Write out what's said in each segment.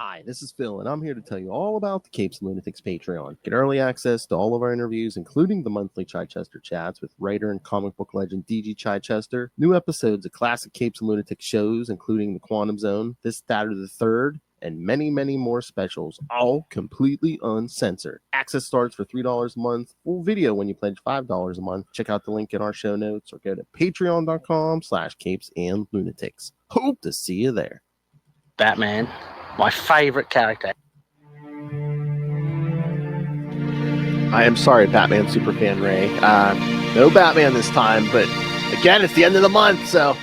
Hi, this is Phil, and I'm here to tell you all about the Capes and Lunatics Patreon. Get early access to all of our interviews, including the monthly Chichester chats with writer and comic book legend DG Chichester, new episodes of classic Capes and Lunatics shows, including The Quantum Zone, This, That, or the Third, and many, many more specials, all completely uncensored. Access starts for $3 a month, full video when you pledge $5 a month. Check out the link in our show notes or go to patreon.com/capesandlunatics. Hope to see you there. Batman, my favorite character. I am sorry, Batman Superfan Ray. No Batman this time, but again, it's the end of the month, so...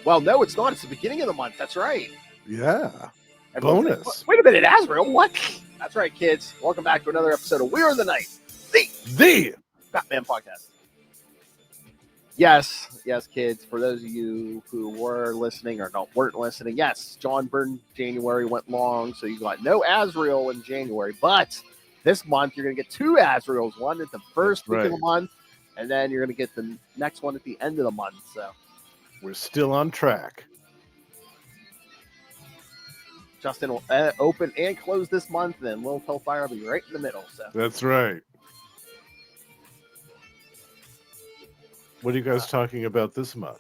Well, no, it's not. It's the beginning of the month. That's right. Yeah. Everyone's Bonus. like, wait a minute, Azrael, what? That's right, kids. Welcome back to another episode of We're in the Night, The Batman podcast. Yes, kids. For those of you who were listening or weren't listening, yes, John Byrne January went long, so you got no Azrael in January. But this month, you're going to get two Azraels, one at the first week of the month, and then you're going to get the next one at the end of the month. So we're still on track. Justin will open and close this month, and Lil Hellfire will be right in the middle. So that's right. What are you guys talking about this month?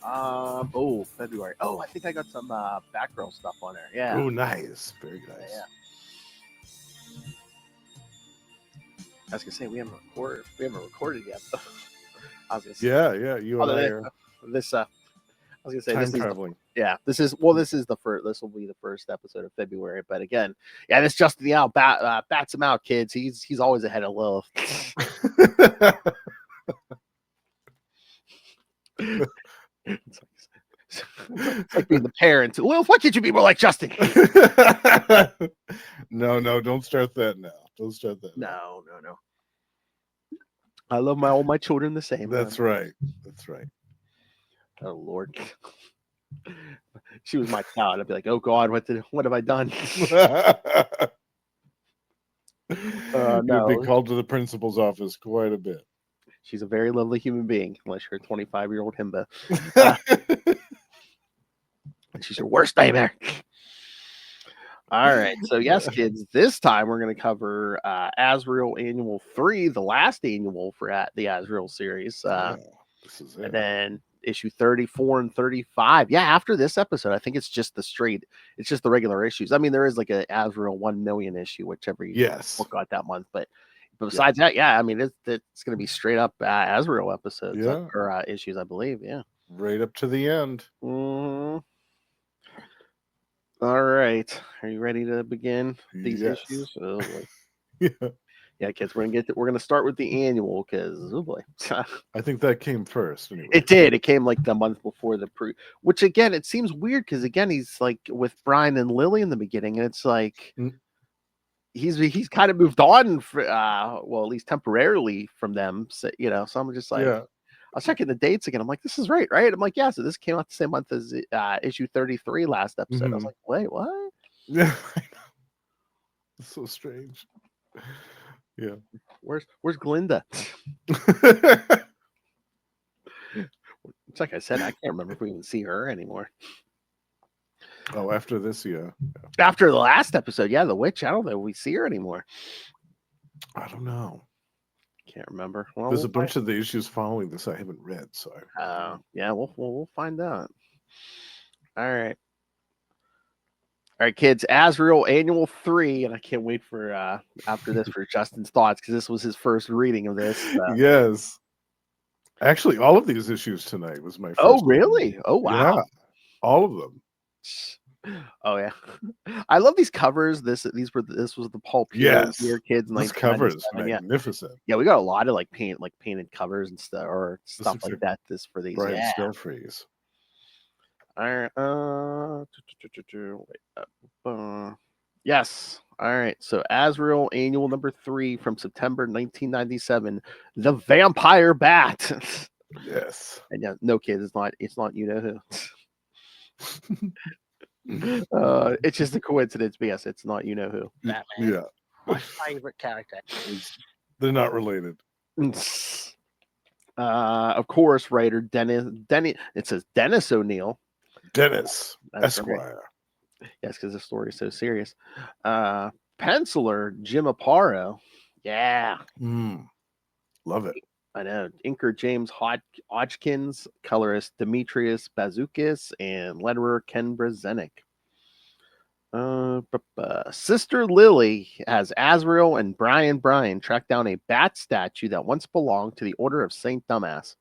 February. Oh, I think I got some Batgirl stuff on there. Yeah. Oh, nice. Very nice. Yeah. I was gonna say we haven't recorded yet. I was gonna say, yeah. You and I are this. I was gonna say time this is traveling. this is the first. This will be the first episode of February. But again, yeah, this Justin the Owl bats him out, kids. He's always ahead of Lil. It's like being the parent. Lil, why can't you be more like Justin? No, don't start that now. Don't start that. No. I love all my children the same. That's right. Oh Lord. She was my child. I'd be like, oh God, what have I done? You'd be called to the principal's office quite a bit. She's a very lovely human being, unless you're a 25-year-old himbo. She's your worst nightmare. All right. So, yes, kids, this time we're going to cover Azrael Annual 3, the last annual for the Azrael series. This is it. And then issue 34 and 35. Yeah, after this episode, I think it's just the regular issues. I mean, there is like a Azrael 1 million issue, whichever you got that month. But besides that, yeah, I mean, it's going to be straight up Azrael episodes or issues, I believe. Yeah. Right up to the end. Mm-hmm. All right. Are you ready to begin these issues? Oh, boy. Yeah, kids, we're gonna start with the annual because oh boy. I think that came first. Anyway. It did. It came like the month before the which again, it seems weird because again, he's like with Brian and Lily in the beginning, and it's like he's kind of moved on for at least temporarily from them. So, so I'm just like, I was checking the dates again. I'm like, this is right? I'm like, yeah. So this came out the same month as issue 33 last episode. I was like, wait, what? Yeah, I know. It's so strange. Yeah. Where's Glinda? It's like I said, I can't remember if we even see her anymore. Oh, after this, yeah. After the last episode, the witch. I don't know if we see her anymore. I don't know. Can't remember. Well, there's a bunch of the issues following this I haven't read, so we'll find out. All right, kids, Azrael Annual 3, and I can't wait for after this for Justin's thoughts because this was his first reading of this. Yes. Actually, all of these issues tonight was my first. Oh, really? One. Oh, wow. Yeah, all of them. Oh, yeah. I love these covers. This was the Paul Pierce year, kids. This cover is magnificent. Yeah, we got a lot of painted covers and stuff or stuff like that. This for these. Right, still freeze. All right. Yes. All right. So Azrael Annual number 3 from September 1997. The Vampire Bat. Yes. And no kids. It's not you know who. It's just a coincidence. But yes, it's not you know who. Batman. Yeah. My favorite character. They're not related. Of course, writer Dennis. It says Dennis O'Neill. Dennis Esquire. Yes, because the story is so serious. Penciler Jim Aparo. Yeah. Love it. I know. Inker James Hodgkins, colorist Demetrius Bazukis, and letterer Ken Brzezinnik. Sister Lily has Azrael and Brian track down a bat statue that once belonged to the Order of Saint Dumbass.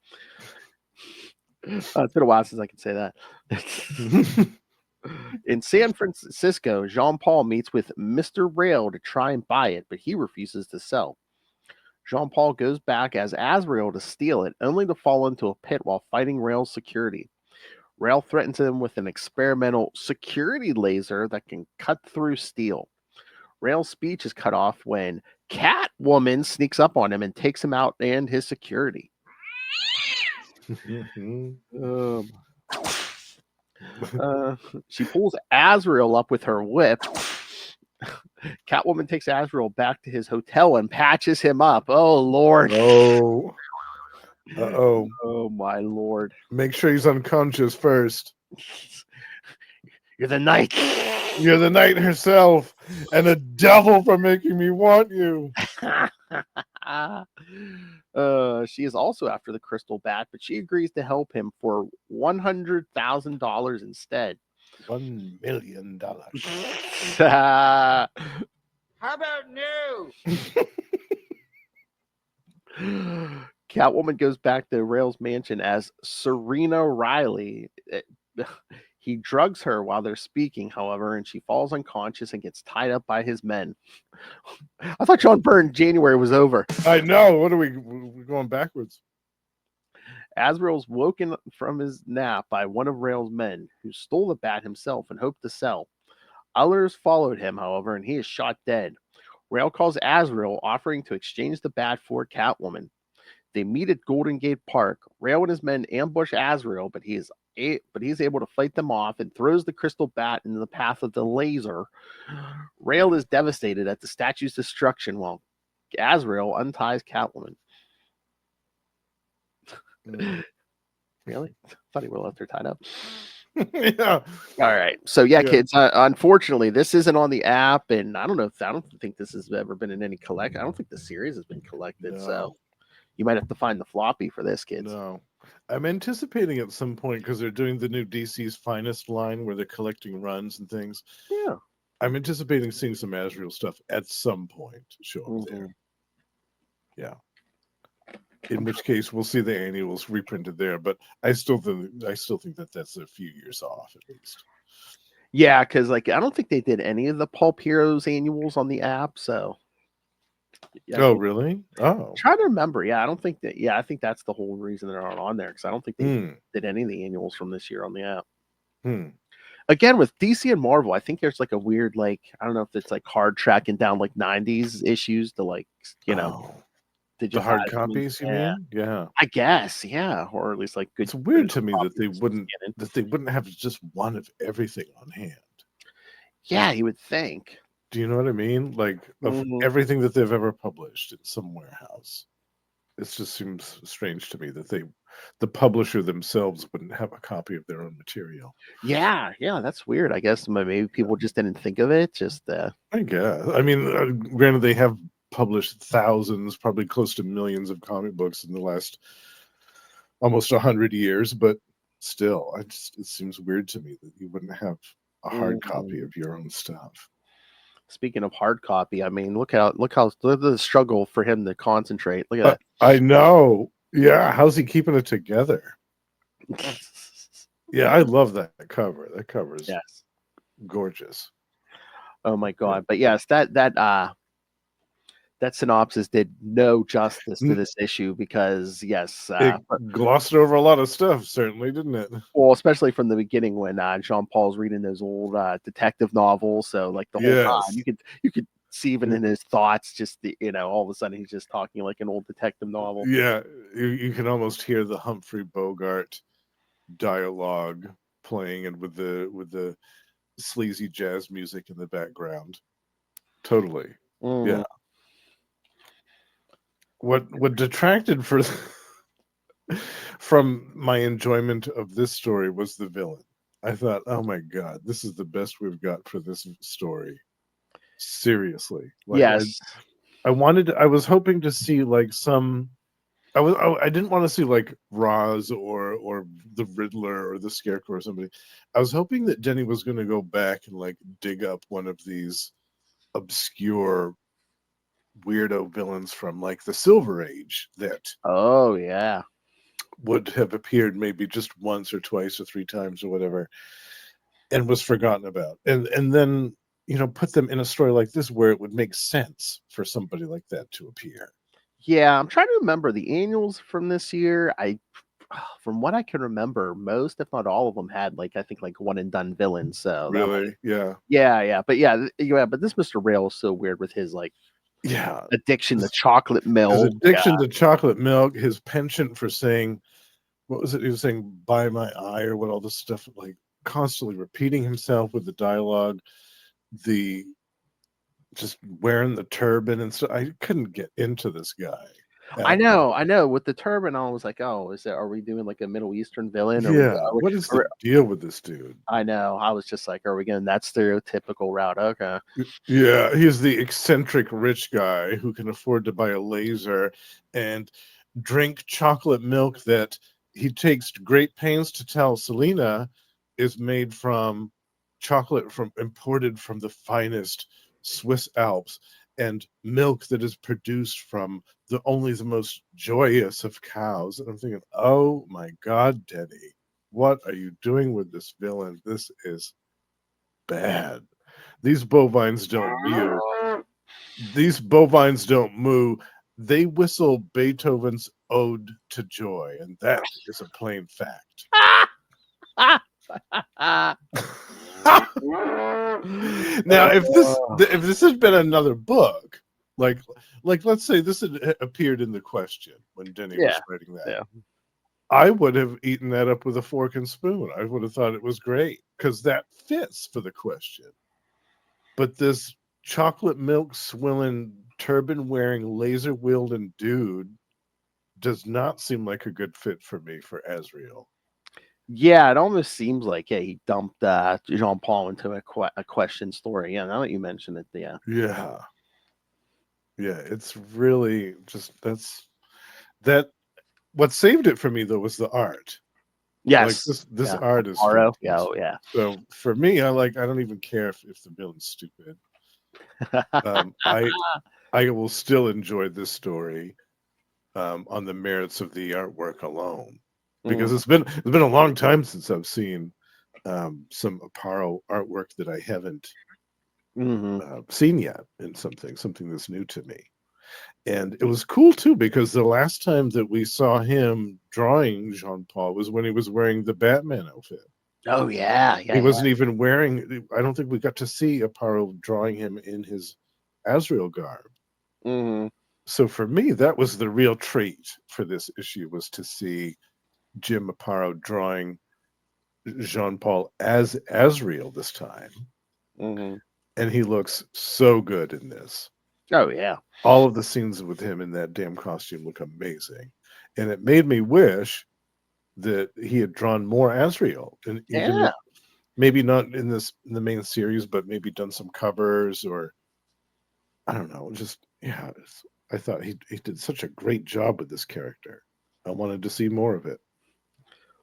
It's been a while since I could say that. In San Francisco, Jean-Paul meets with Mr. Rail to try and buy it, but he refuses to sell. Jean-Paul goes back as Azrael to steal it, only to fall into a pit while fighting Rail's security. Rail threatens him with an experimental security laser that can cut through steel. Rail's speech is cut off when Catwoman sneaks up on him and takes him out and his security. She pulls Azrael up with her whip. Catwoman takes Azrael back to his hotel and patches him up. Oh, Lord. Oh. Uh-oh. Oh, my Lord. Make sure he's unconscious first. You're the knight. You're the knight herself, and a devil for making me want you. She is also after the crystal bat, but she agrees to help him for $100,000 instead. $1 million. How about no? Catwoman goes back to Rail's mansion as Serena Riley. He drugs her while they're speaking, however, and she falls unconscious and gets tied up by his men. I thought John Byrne January was over. I know. What are we're going backwards? Azrael's woken from his nap by one of Rail's men, who stole the bat himself and hoped to sell. Others followed him, however, and he is shot dead. Rail calls Azrael, offering to exchange the bat for Catwoman. They meet at Golden Gate Park. Rail and his men ambush Azrael, but he's able to fight them off and throws the crystal bat into the path of the laser. Rail is devastated at the statue's destruction while Azrael unties Catwoman. Really? I thought he would have left her tied up. Yeah. All right. So yeah, kids. Unfortunately, this isn't on the app, and I don't think this has ever been in any collect. I don't think the series has been collected. No. So you might have to find the floppy for this, kids. No. I'm anticipating at some point, because they're doing the new DC's Finest line where they're collecting runs and things. Yeah. I'm anticipating seeing some Azrael stuff at some point show up there. Yeah. In which case, we'll see the annuals reprinted there, but I still think that that's a few years off at least. Yeah, because I don't think they did any of the Pulp Heroes annuals on the app. So. Yeah, really? Oh. I'm trying to remember. Yeah, I don't think that. Yeah, I think that's the whole reason they're not on there, because I don't think they did any of the annuals from this year on the app. Again, with DC and Marvel, I think there's a weird I don't know if it's hard tracking down 90s issues to the hard copies, you mean? Yeah. I guess, yeah. Or at least good. It's weird to me that they wouldn't have just one of everything on hand. Yeah, you would think. Do you know what I mean? Of everything that they've ever published in some warehouse. It just seems strange to me that the publisher themselves wouldn't have a copy of their own material. Yeah, that's weird. I guess maybe people just didn't think of it. I guess. I mean, granted, they have published thousands, probably close to millions of comic books in the last almost 100 years, but still, it seems weird to me that you wouldn't have a hard copy of your own stuff. Speaking of hard copy, I mean, look at the struggle for him to concentrate. Look at that. I know. Yeah, how's he keeping it together? Yeah, I love that cover. That cover is gorgeous. Oh my god! But yes, that synopsis did no justice to this issue, because it glossed over a lot of stuff, certainly, didn't it? Well, especially from the beginning when Jean-Paul's reading those old detective novels. So the whole time you could see even in his thoughts, just all of a sudden he's just talking like an old detective novel. Yeah, you can almost hear the Humphrey Bogart dialogue playing, and with the sleazy jazz music in the background. Totally. Yeah. What detracted from my enjoyment of this story was the villain. I thought, oh my god, this is the best we've got for this story. Seriously, like Yes. I was hoping to see like some. I didn't want to see like Roz or the Riddler or the Scarecrow or somebody. I was hoping that Denny was going to go back and like dig up one of these obscure weirdo villains from like the Silver Age that Oh yeah. would have appeared maybe just once or twice or three times or whatever, and was forgotten about, and then put them in a story like this where it would make sense for somebody like that to appear. Yeah, I'm trying to remember the annuals from this year. From what I can remember, most, if not all of them, had like I think like one and done villains. So that might, Really, yeah, yeah, but yeah, yeah. But this Mr. Rail is so weird with his like yeah. addiction to chocolate His milk. addiction to chocolate milk, his penchant for saying, what was it? He was saying, "By my eye," or what? All this stuff, like constantly repeating himself with the dialogue, the just wearing the turban and so I couldn't get into this guy I at know, all. I know. With the turban, I was like, oh, are we doing like a Middle Eastern villain? Yeah, what is Are the we deal with this dude? I know. I was just like, are we going that stereotypical route? Okay. Yeah, he's the eccentric rich guy who can afford to buy a laser and drink chocolate milk that he takes great pains to tell Selena is made from chocolate from imported from the finest Swiss Alps and milk that is produced from the most joyous of cows. And I'm thinking, oh my God, Denny, what are you doing with this villain? This is bad. These bovines don't mew. These bovines don't moo. They whistle Beethoven's Ode to Joy, and that is a plain fact. Now, if this had been another book, like let's say this had appeared in the question when Denny was Yeah, writing that, yeah. I would have eaten that up with a fork and spoon. I would have thought it was great because that fits for the question. But this chocolate milk swilling, turban wearing, laser wielding dude does not seem like a good fit for me for Azrael. Yeah, it almost seems like he dumped Jean Paul into a question story. Yeah, now that you mention it, yeah. Yeah. Yeah, it's really just that what saved it for me though was the art. Like Yes. this Yeah. art is Aro. Yeah, oh, fantastic. yeah. So for me, I don't even care if the villain's stupid. Um, I I will still enjoy this story on the merits of the artwork alone, because Mhm, it's been a long time since I've seen some Aparo artwork that I haven't mhm. seen yet, and something that's new to me. And it was cool too because the last time that we saw him drawing Jean Paul was when he was wearing the Batman outfit. Oh yeah, He yeah, yeah. wasn't even wearing. I don't think we got to see Aparo drawing him in his Azrael garb. Mhm. So for me, that was the real treat for this issue, was to see Jim Aparo drawing Jean Paul as Azrael this time, Mhm. and he looks so good in this. Oh yeah. All of the scenes with him in that damn costume look amazing, and it made me wish that he had drawn more Azrael, and even Yeah. maybe not in the main series, but maybe done some covers, or I don't know. Just yeah, I thought he did such a great job with this character. I wanted to see more of it.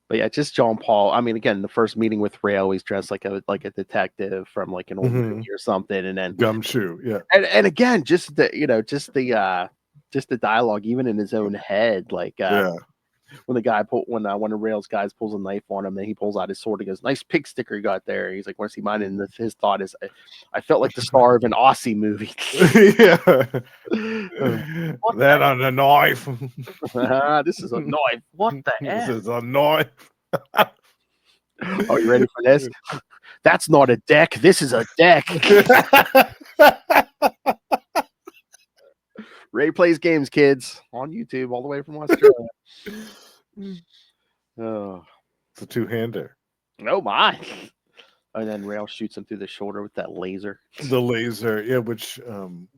But yeah, just John Paul. I mean, again, the first meeting with Rail, he's dressed like a detective from like an old Hmm. movie or something, and then Gumshoe, yeah, and again, just the dialogue, even in his own head, like yeah. when the guy when one of Rail's guys pulls a knife on him, then he pulls out his sword and goes, "Nice pig sticker you got there." He's like, "Want to see mine?" And his thought is, I felt like the star of an Aussie movie. Yeah. What That on a knife. this is a knife. What the This heck? is a knife. Are you ready for this? That's not a deck. This is a deck. Ray plays games, kids, on YouTube, all the way from Australia. Oh, It's a two-hander. oh my! And then Rail shoots him through the shoulder with that laser. The laser, yeah, which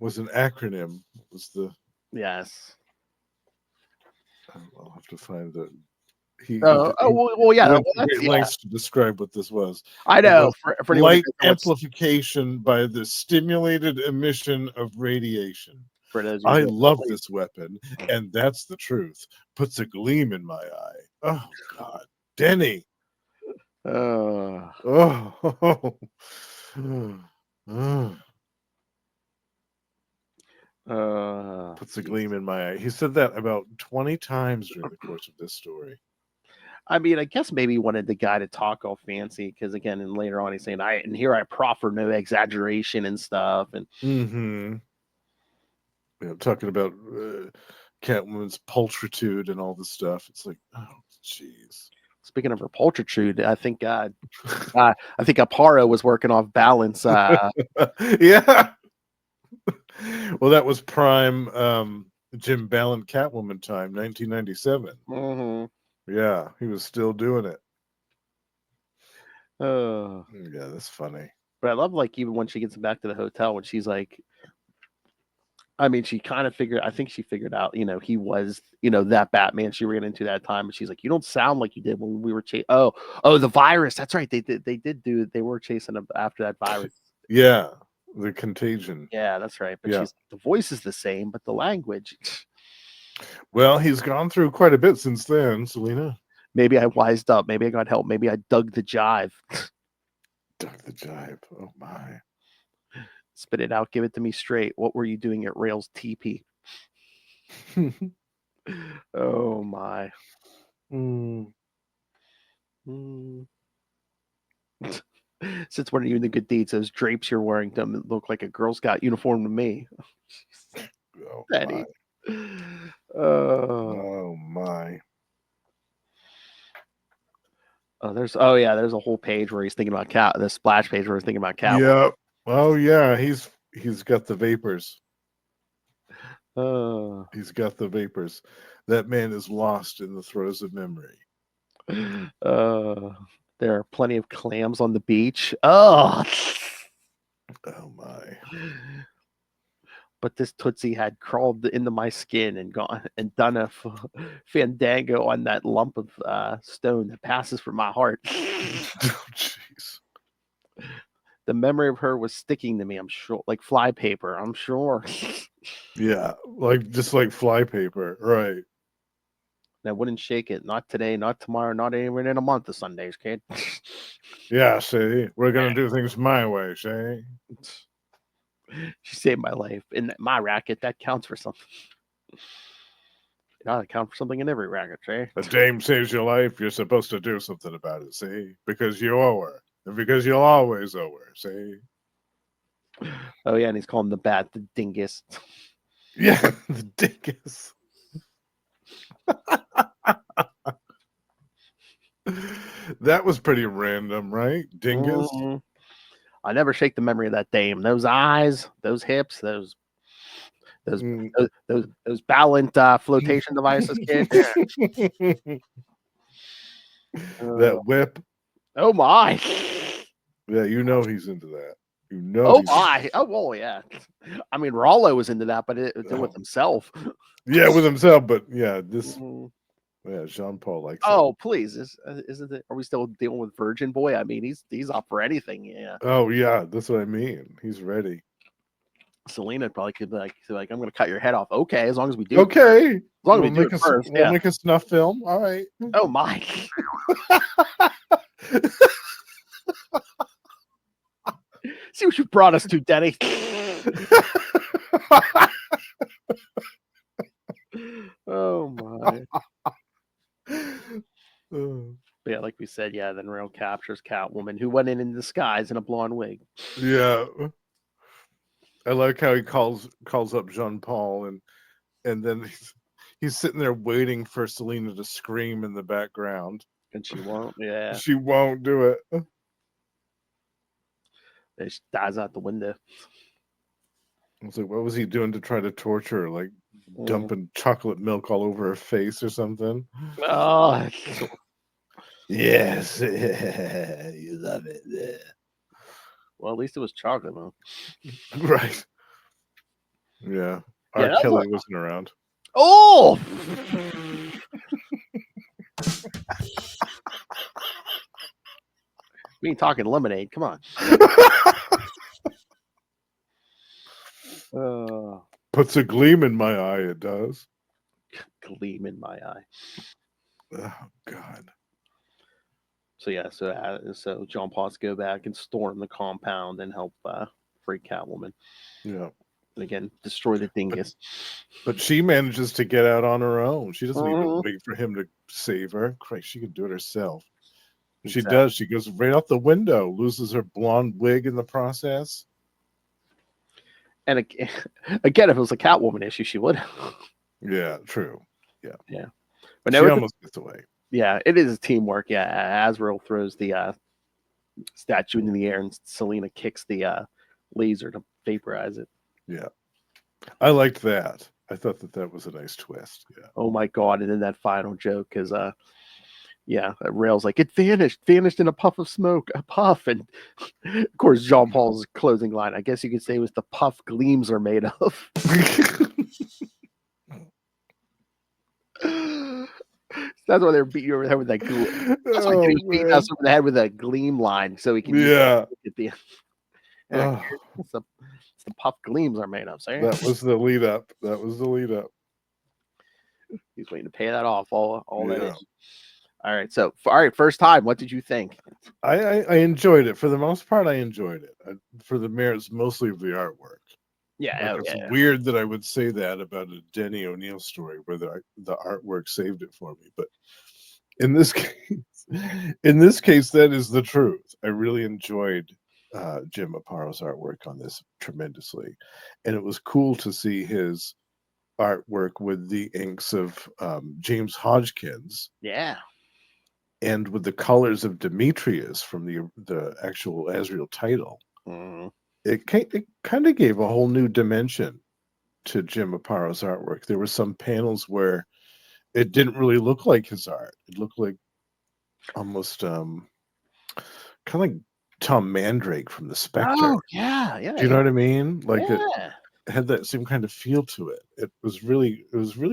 was an acronym. Was the Yes. I'll have to find the He yeah. went Well, to great lengths to describe what this was. I It know. was For anyone who light doesn't know what's- amplification by the stimulated emission of radiation. for those of you I who don't love know, this weapon, and that's the truth. Puts a gleam in my eye. Oh God, Denny. Oh. Puts a gleam in my eye. He said that about 20 times during the course of this story. I mean, I guess maybe he wanted the guy to talk all fancy because, again, and later on he's saying, and here I proffer no exaggeration and stuff. And talking about Catwoman's pulchritude and all this stuff. It's like, oh, jeez. Speaking of her pulchritude, I think Aparo was working off balance. Yeah. Well, that was prime Jim Ballant Catwoman time, 1997. Yeah, he was still doing it. Yeah, that's funny. But I love, like, even when she gets back to the hotel, when she's like, I mean, she kind of figured, I think she figured out, he was, that Batman she ran into that time. And she's like, you don't sound like you did when we were chasing. Oh, the virus. That's right. They were chasing him after that virus. Yeah, the contagion. Yeah, that's right. But she's, the voice is the same, but the language. Well, he's gone through quite a bit since then, Selena. Maybe I wised up. Maybe I got help. Maybe I dug the jive. Dug the jive. Oh, my. Spit it out. Give it to me straight. What were you doing at Rails TP? Oh, my. Since when are you in the good deeds? Those drapes you're wearing don't look like a Girl Scout uniform to me. Oh, Betty. Oh, my. There's a whole page where he's thinking about the splash page where he's thinking about Cat. Yeah. Oh yeah, he's got the vapors. He's got the vapors. That man is lost in the throes of memory. There are plenty of clams on the beach. Oh my. But this Tootsie had crawled into my skin and gone and done a fandango on that lump of stone that passes for my heart. Oh, jeez. The memory of her was sticking to me, I'm sure, like fly paper, I'm sure. Yeah, just like fly paper, right. I wouldn't shake it. Not today, not tomorrow, not even in a month of Sundays, kid. Yeah, see, we're going to do things my way, see? She saved my life. In my racket, that counts for something. It ought to count for something in every racket, see? A dame saves your life, you're supposed to do something about it, see? Because you owe her. And because you'll always owe her, see? Oh, yeah, and he's calling the bat the dingus. Yeah, the dingus. That was pretty random, right? Dingus. I never shake the memory of that dame. Those eyes, those hips, those Ballant flotation devices, kid. That whip. Oh my. Yeah, you know he's into that. You know. Oh my. Oh well, yeah. I mean, Rollo was into that, but with himself. Yeah, with himself, but yeah, this. Yeah, Jean Paul likes. Oh, please! Isn't it? Are we still dealing with Virgin Boy? I mean, he's up for anything. Yeah. Oh yeah, that's what I mean. He's ready. Selena probably could be like, I'm going to cut your head off. Okay, as long as we do. Okay. As long as we do it first. We'll make a snuff film. All right. Oh my. See what you brought us to, Denny. Oh my. Yeah, like we said, yeah, then Rail captures Catwoman, who went in disguise in a blonde wig. Yeah. I like how he calls up Jean Paul and then he's sitting there waiting for Selena to scream in the background. And she won't, yeah. She won't do it. She dies out the window. I was like, what was he doing to try to torture her? Like dumping chocolate milk all over her face or something? Oh. Yes. You love it. Yeah. Well, at least it was chocolate milk. Right. Yeah. R. Kelly wasn't around. Oh! We ain't talking lemonade. Come on. Puts a gleam in my eye. It does. Gleam in my eye. Oh God. So yeah, so John Potts go back and storm the compound and help free Catwoman. Yeah. And again, destroy the dingus. But she manages to get out on her own. She doesn't even Mhm. wait for him to save her. Christ, she can do it herself. She Exactly. does. She goes right out the window, loses her blonde wig in the process. And again, if it was a Catwoman issue, she would. Yeah, true. Yeah. Yeah. But She no, almost gets away. yeah, it is teamwork. Yeah, Azrael throws the statue into the air, and Selena kicks the laser to vaporize it. Yeah. I liked that. I thought that was a nice twist. Yeah. Oh my god! And then that final joke, because Rail's like, it vanished in a puff of smoke, a puff, and of course Jean Paul's closing line, I guess you could say, was the puff gleams are made of. That's why they're beating you over the head with that gleam. That's why he beat us over the head with a gleam line, so he can use it at the end. And it's the puff gleams are made of. So that was the lead up. That was the lead up. He's waiting to pay that off. All that is. All right. So, first time. What did you think? I enjoyed it. For the most part, I enjoyed it. For the merits, mostly of the artwork. Yeah. It's weird that I would say that about a Denny O'Neil story where the artwork saved it for me. But in this case, that is the truth. I really enjoyed Jim Apparo's artwork on this tremendously. And it was cool to see his artwork with the inks of James Hodgkins. Yeah. And with the colors of Demetrius from the actual Azrael title. Mm. It kind of gave a whole new dimension to Jim Apparo's artwork. There were some panels where it didn't really look like his art. It looked like almost kind of like Tom Mandrake from the Spectre. Oh, yeah. Do you know what I mean? Like it had that same kind of feel to it. It was really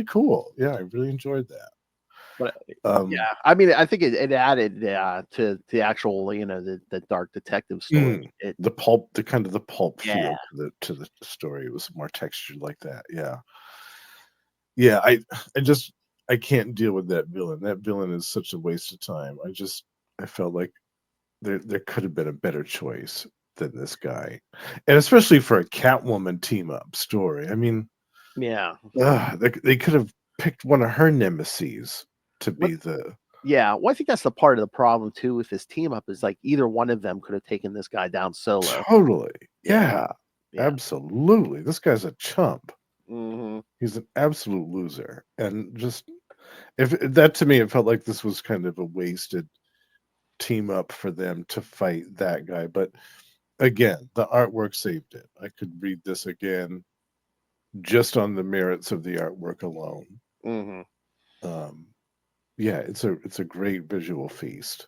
cool. Yeah, I really enjoyed that. But I mean, I think it added to the actual, the dark detective story. The pulp Yeah. feel to the story. It was more textured like that. Yeah. I can't deal with that villain. That villain is such a waste of time. I felt like there could have been a better choice than this guy, and especially for a Catwoman team up story. I mean, yeah, they could have picked one of her nemesis to be the. Yeah, well, I think that's the part of the problem too with this team up is like either one of them could have taken this guy down solo. Totally, yeah. Absolutely. This guy's a chump. Mm-hmm. He's an absolute loser, and just if that to me, it felt like this was kind of a wasted team up for them to fight that guy. But again, the artwork saved it. I could read this again just on the merits of the artwork alone. Mm-hmm. Yeah, it's a great visual feast,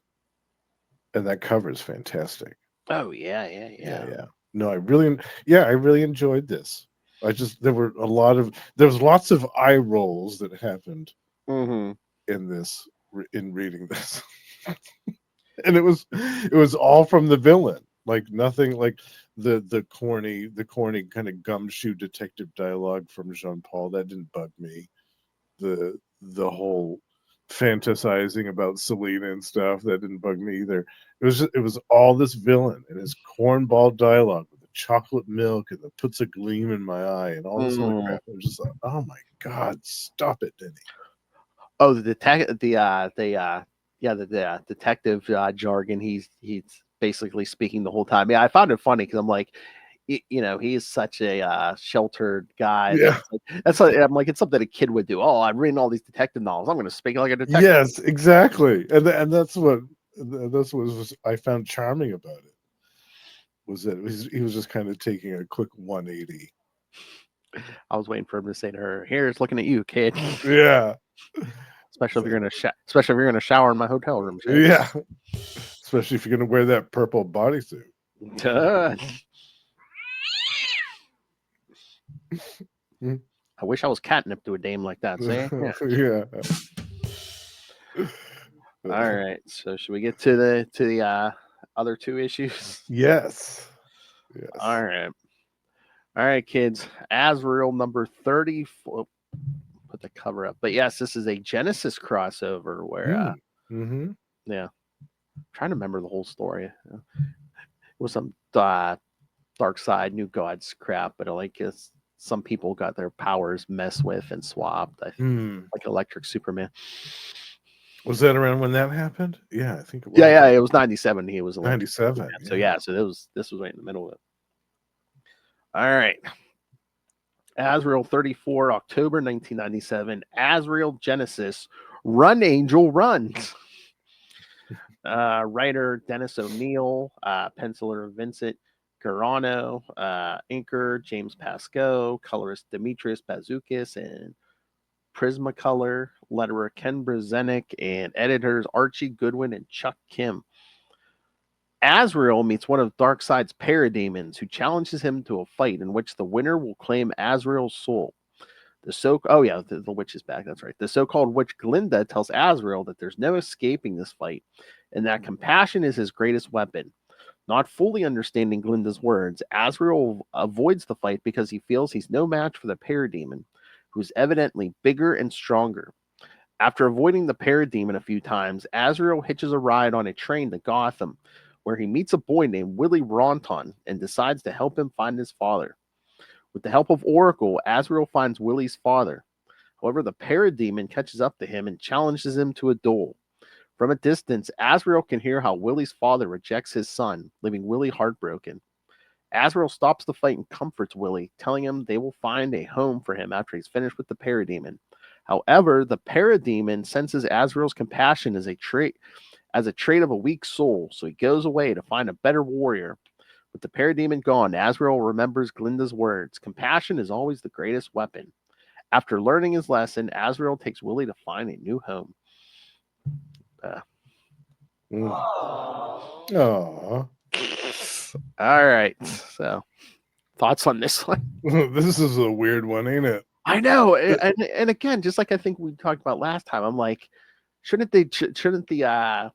and that cover is fantastic. Oh yeah. No, I really enjoyed this. There was lots of eye rolls that happened in reading this, and it was all from the villain. Like nothing like the corny kind of gumshoe detective dialogue from Jean Paul that didn't bug me. The whole fantasizing about Selena and stuff that didn't bug me either. It was all this villain and his cornball dialogue with the chocolate milk and the puts a gleam in my eye and all this other crap. I was just like, oh my god, stop it, Denny. Oh, the detective jargon. He's basically speaking the whole time. Yeah, I found it funny because I'm like, he is such a sheltered guy. Yeah. I'm like, it's something a kid would do. Oh, I'm reading all these detective novels. I'm going to speak like a detective. Yes, exactly. And that's what I found charming about it. Was that he was just kind of taking a quick 180. I was waiting for him to say to her, "Here's looking at you, kid." Yeah. Especially if you're gonna shower in my hotel room. Kid. Yeah. Especially if you're gonna wear that purple bodysuit. I wish I was catnip to a dame like that. See? Yeah. All right. So should we get to the other 2 issues? Yes. Yes. All right, kids. Azrael number 30. Put the cover up. But yes, this is a Genesis crossover where, Mm-hmm. yeah, I'm trying to remember the whole story. It was some dark side, new gods crap, but like some people got their powers messed with and swapped. Like Electric Superman. Was that around when that happened? Yeah, I think it was. Yeah, it was 97. He was Electric 97. Superman. So so this was right in the middle of it. All right. Azrael 34, October 1997. Azrael Genesis. Run Angel Runs. Writer Dennis O'Neill, penciler Vincent Garano, inker James Pascoe, colorist Demetrius Bazukis, and Prismacolor, letterer Ken Brzezinski, and editors Archie Goodwin and Chuck Kim. Azrael meets one of Darkseid's parademons who challenges him to a fight in which the winner will claim Azrael's soul. The witch is back. That's right. The so-called witch Glinda tells Azrael that there's no escaping this fight, and that compassion is his greatest weapon. Not fully understanding Glinda's words, Azrael avoids the fight because he feels he's no match for the parademon, who's evidently bigger and stronger. After avoiding the parademon a few times, Azrael hitches a ride on a train to Gotham, where he meets a boy named Willie Ronton and decides to help him find his father. With the help of Oracle, Azrael finds Willie's father. However, the parademon catches up to him and challenges him to a duel. From a distance, Azrael can hear how Willie's father rejects his son, leaving Willie heartbroken. Azrael stops the fight and comforts Willie, telling him they will find a home for him after he's finished with the parademon. However, the parademon senses Azrael's compassion as a trait of a weak soul, so he goes away to find a better warrior. With the parademon gone, Azrael remembers Glinda's words. Compassion is always the greatest weapon. After learning his lesson, Azrael takes Willie to find a new home. Aww. All right. So, thoughts on this one? This is a weird one, ain't it? I know. And again, just like I think we talked about last time, I'm like, shouldn't the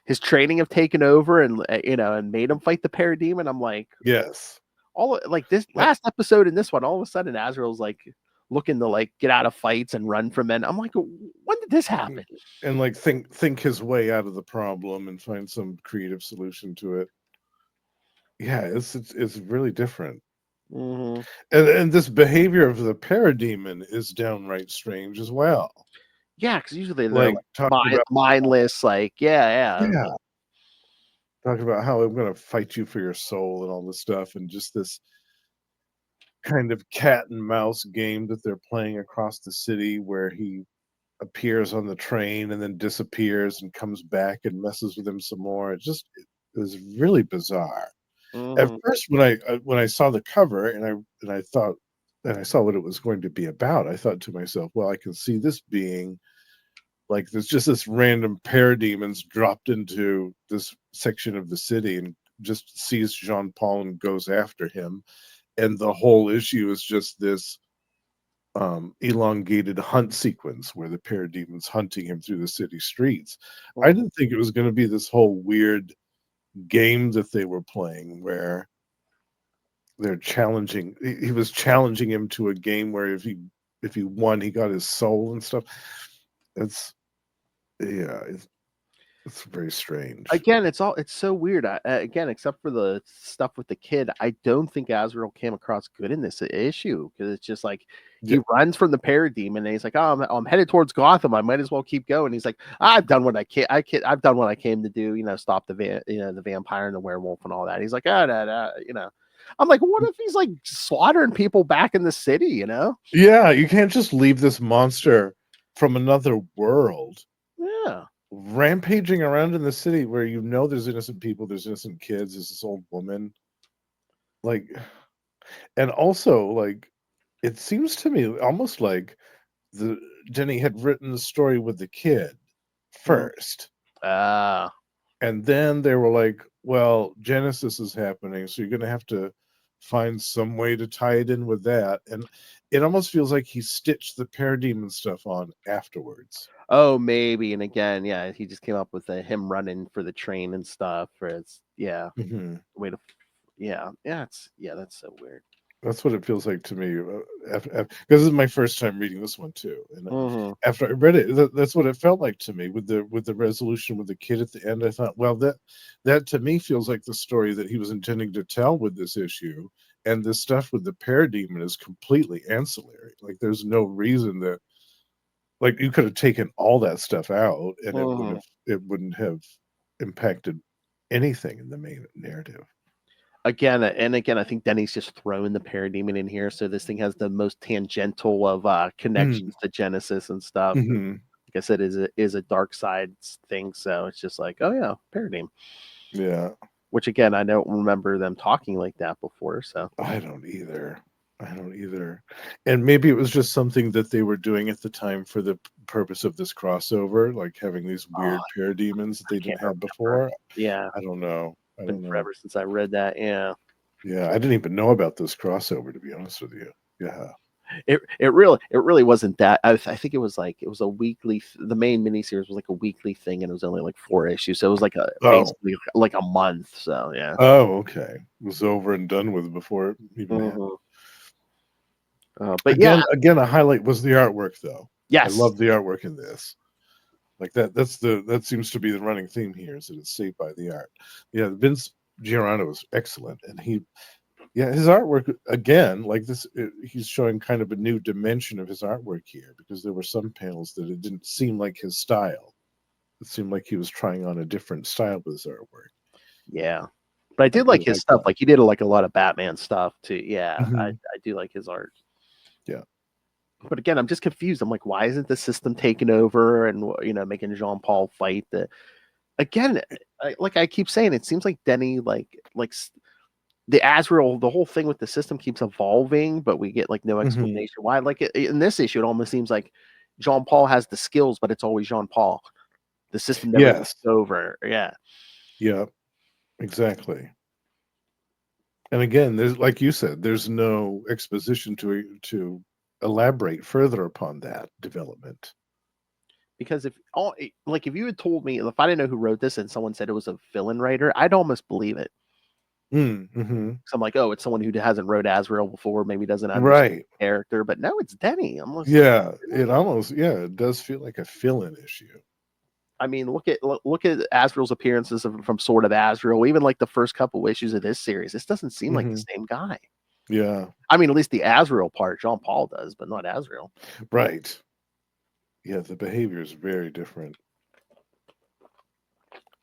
his training have taken over and and made him fight the parademon? I'm like, yes. This last episode and this one, all of a sudden Azrael's like looking to like get out of fights and run from men. I'm like, when did this happen? And like think his way out of the problem and find some creative solution to it. Yeah, it's really different. Mm-hmm. And this behavior of the parademon is downright strange as well. Yeah, because usually they're like talking about mindless, like yeah. Talking about how I'm going to fight you for your soul and all this stuff, and just this kind of cat and mouse game that they're playing across the city, where he appears on the train and then disappears and comes back and messes with him some more. It was really bizarre. Mm-hmm. At first, when I saw the cover and I thought, and I saw what it was going to be about, I thought to myself, well, I can see this being like there's just this random parademons dropped into this section of the city and just sees Jean Paul and goes after him, and the whole issue is just this elongated hunt sequence where the parademons hunting him through the city streets. I didn't think it was going to be this whole weird game that they were playing where they're challenging. He was challenging him to a game where if he won, he got his soul and stuff. It's very strange. Again, it's so weird. Again, except for the stuff with the kid, I don't think Azrael came across good in this issue because it's just like he runs from the parademon and he's like, "Oh, I'm headed towards Gotham. I might as well keep going." He's like, "I've done what I can. I've done what I came to do. Stop the vampire and the werewolf and all that." He's like, I'm like, what if he's like slaughtering people back in the city? Yeah, you can't just leave this monster from another world. Yeah. Rampaging around in the city where there's innocent people, there's innocent kids, there's this old woman. And also, like, it seems to me almost like Jenny had written the story with the kid first. And then they were like, well, Genesis is happening, so you're going to have to find some way to tie it in with that. And it almost feels like he stitched the parademon stuff on afterwards. Oh, maybe. And again, yeah, he just came up with him running for the train and stuff. Or it's Hmm. way to, yeah, that's so weird. That's what it feels like to me. Because this is my first time reading this one too, and Hmm. after I read it, that's what it felt like to me with the resolution with the kid at the end. I thought, well, that to me feels like the story that he was intending to tell with this issue, and the stuff with the parademon is completely ancillary. Like, there's no reason that, like, you could have taken all that stuff out, and Hmm. it wouldn't have impacted anything in the main narrative. Again, I think Denny's just throwing the parademon in here, so this thing has the most tangential of Mm, connections to Genesis and stuff. And hmm. like I said, is a dark side thing, so it's just like, oh yeah, parademon. Yeah. Which again, I don't remember them talking like that before. So I don't either. I don't either. And maybe it was just something that they were doing at the time for the purpose of this crossover, like having these oh, weird parademons that I they can't didn't have remember. before. Yeah, I don't know. I been don't know. forever since I read that. Yeah. Yeah, I didn't even know about this crossover, to be honest with you. Yeah. It really wasn't that. I think it was a weekly. The main miniseries was like a weekly thing, and it was only like 4 issues, so it was like Oh. basically like a month. So yeah. Oh, okay. It was over and done with before it even happened. Hmm. But yeah, Again, a highlight was the artwork, though. I yes, love the artwork in this. Like that seems to be the running theme here, is that it's saved by the art. Yeah, Vince Giordano is excellent, and his artwork again, like this, he's showing kind of a new dimension of his artwork here, because there were some panels that it didn't seem like his style. It seemed like he was trying on a different style with his artwork. yeah. But I I did like really his like stuff. that. Like he did like a lot of Batman stuff too. Yeah, I Hmm. I do like his art. Yeah. But again, I'm just confused. I'm like, why isn't the system taking over and making Jean Paul fight the again? Like I keep saying, it seems like Denny the Azrael, the whole thing with the system keeps evolving, but we get like no Hmm. explanation why. Like in this issue, it almost seems like Jean Paul has the skills, but it's always Jean Paul. The system never takes Yes. over. Yeah, Yeah. Exactly. And again, there's, like you said, there's no exposition to elaborate further upon that development. because if you had told me if I didn't know who wrote this and someone said it was a villain writer, I'd almost believe it. Mm-hmm. So I'm like, oh, it's someone who hasn't wrote Azrael before, maybe doesn't understand Right. the character, but no, it's Denny. I'm almost like, Yeah, really? it does feel like a fill-in issue. I mean, look at Azrael's appearances from Sword of Azrael, even like the first couple issues of this series. This doesn't seem like the Hmm. same guy. Yeah, I mean, at least the Azrael part, Jean Paul does, but not Azrael. right. Yeah, the behavior is very different.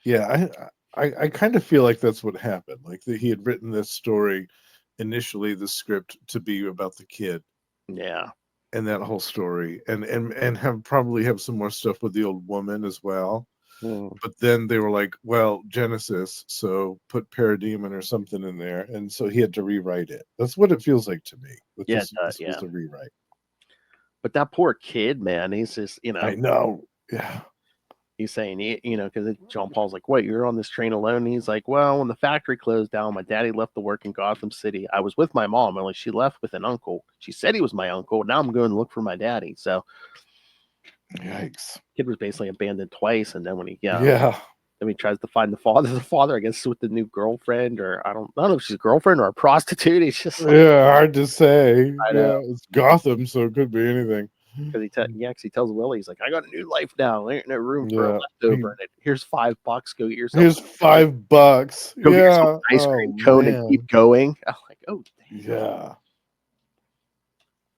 Yeah, I kind of feel like that's what happened. Like, that he had written this story initially, the script, to be about the kid Yeah. and that whole story, and have probably have some more stuff with the old woman as well. Mm. But then they were like, well, Genesis, so put Parademon or something in there, and so he had to rewrite it. That's what it feels like to me. That Yeah, this yeah. was a rewrite. But that poor kid, man, he's just, I know. Yeah. he's saying, because John Paul's like, "Wait, you're on this train alone?" And he's like, "Well, when the factory closed down, my daddy left to work in Gotham City. I was with my mom, only she left with an uncle. She said he was my uncle. Now I'm going to look for my daddy." So Yikes. kid was basically abandoned twice, and then Yeah. then he tries to find the father. The father, I guess, with the new girlfriend, or I don't know if she's a girlfriend or a prostitute. He's just like, Yeah, hard to say. I know. Yeah, it's Gotham, so it could be anything. Because he tells Willie, he's like, I got a new life now. There ain't no room for a Yeah. leftover. And here's $5. Go get yourself Here's $5. go get yourself Yeah. an ice Oh cream cone and keep man. going. I'm like, oh damn. Yeah.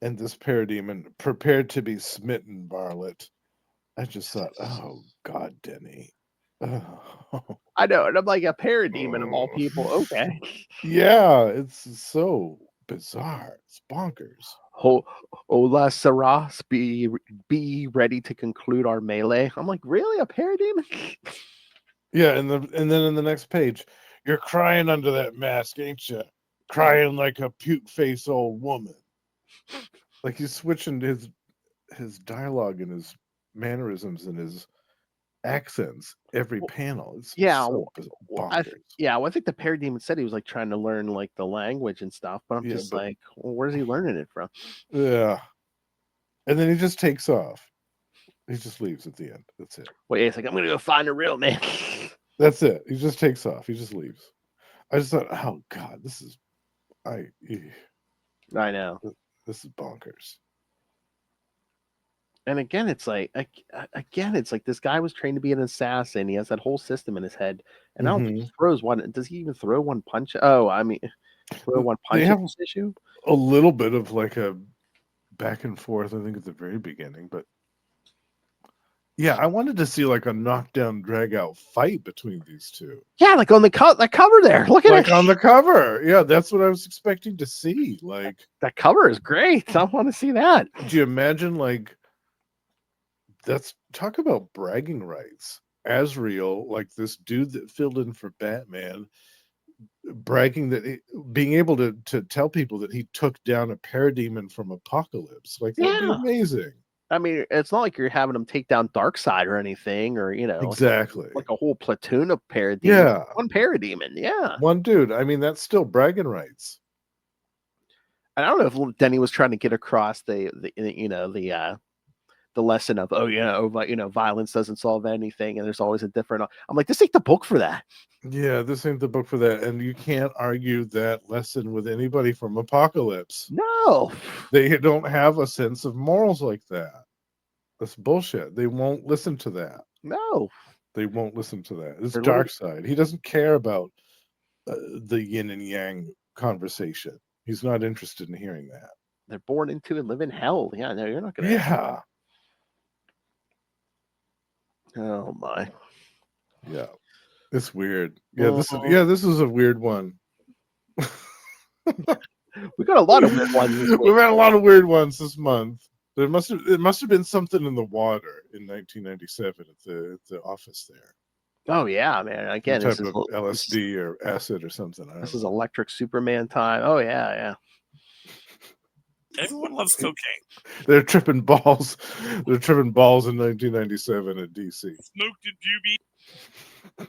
And this parademon prepared to be smitten, varlet. I just thought, oh God, Denny. Oh. I know, and I'm like a parademon of all people. Okay. Yeah, it's so bizarre. It's bonkers. Ho- Hola Saras, be ready to conclude our melee. I'm like, really? A parademon? Yeah, and then in the next page, you're crying under that mask, ain't you? Crying like a puke face old woman. Like, he's switching his dialogue and his mannerisms and his accents every Well, panel. It's yeah. so bonkers. Well, I think the parademon said he was like trying to learn like the language and stuff, but I'm Yeah, just but like, well, where's he learning it from? yeah. And then he just takes off. He just leaves at the end. That's it. Wait, it's like, I'm gonna go find a real man. That's it. He just takes off. He just leaves. I just thought, oh God, this is I know. this is bonkers. And again, it's like this guy was trained to be an assassin. He has that whole system in his head, and I don't think he throws one. Does he even throw one punch? Oh, I mean, throw one punch have in this issue. A little bit of like a back and forth, I think, at the very beginning, but yeah, I wanted to see like a knockdown, drag out fight between these two. Yeah, like on the cover there. Look at like it on the cover. Yeah, that's what I was expecting to see. Like that cover is great. I want to see that. Do you imagine like that's talk about bragging rights? Azrael, like this dude that filled in for Batman, bragging that being able to tell people that he took down a parademon from Apocalypse. Like that'd be amazing. I mean, it's not like you're having them take down Darkseid or anything, or exactly like a whole platoon of parademons. Yeah, one parademon. Yeah, one dude. I mean, that's still bragging rights. And I don't know if Denny was trying to get across the lesson of violence doesn't solve anything, and there's always a different. I'm like, this ain't the book for that. Yeah, this ain't the book for that, and you can't argue that lesson with anybody from Apocalypse. No, they don't have a sense of morals like that. That's bullshit. They won't listen to that. No, they won't listen to that. It's Darkseid. He doesn't care about the yin and yang conversation. He's not interested in hearing that. They're born into and live in hell. Yeah, no, you're not gonna. Yeah. Oh my. Yeah, it's weird. Yeah, this is a weird one. We got a lot of weird ones. We've had a lot of weird ones this month. It must have been something in the water in 1997 at the office there. Oh yeah, man! Again, some type of LSD or acid or something. This is Electric Superman time. Oh yeah. Everyone loves cocaine. They're tripping balls. They're tripping balls in 1997 at DC. Smoked a doobie.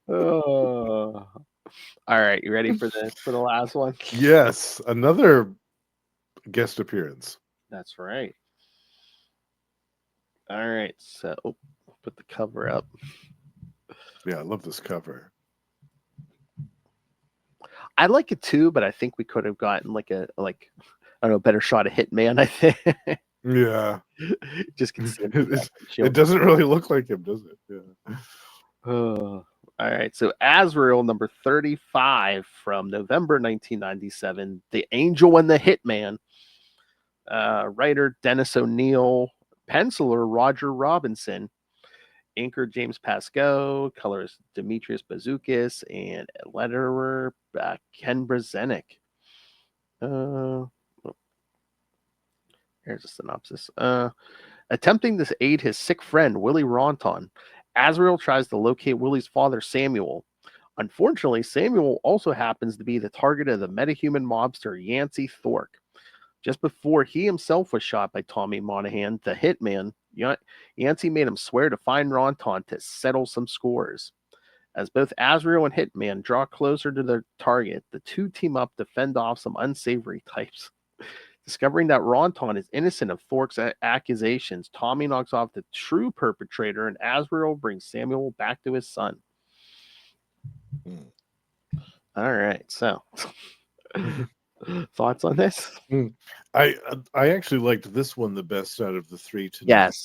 Oh. All right, you ready for the last one? Yes, another guest appearance. That's right. All right, so put the cover up. Yeah, I love this cover. I like it too, but I think we could have gotten I don't know, better shot of Hitman. I think. Yeah. Just can see it doesn't really look like him, does it? Yeah. All right, so Azrael number 35 from November 1997, The Angel and the Hitman. Writer Dennis O'Neil, penciler Roger Robinson, inker James Pascoe, colorist Demetrius Bazoukas, and letterer Ken Brzezinski. Here's a synopsis. Attempting to aid his sick friend, Willie Ronton, Azrael tries to locate Willie's father, Samuel. Unfortunately, Samuel also happens to be the target of the metahuman mobster Yancey Thorpe. Just before he himself was shot by Tommy Monahan, the hitman, Yancey made him swear to find Ronton to settle some scores. As both Azrael and Hitman draw closer to their target, the two team up to fend off some unsavory types. Discovering that Ronton is innocent of Thorpe's accusations, Tommy knocks off the true perpetrator, and Azrael brings Samuel back to his son. All right, so thoughts on this? I actually liked this one the best out of the three tonight.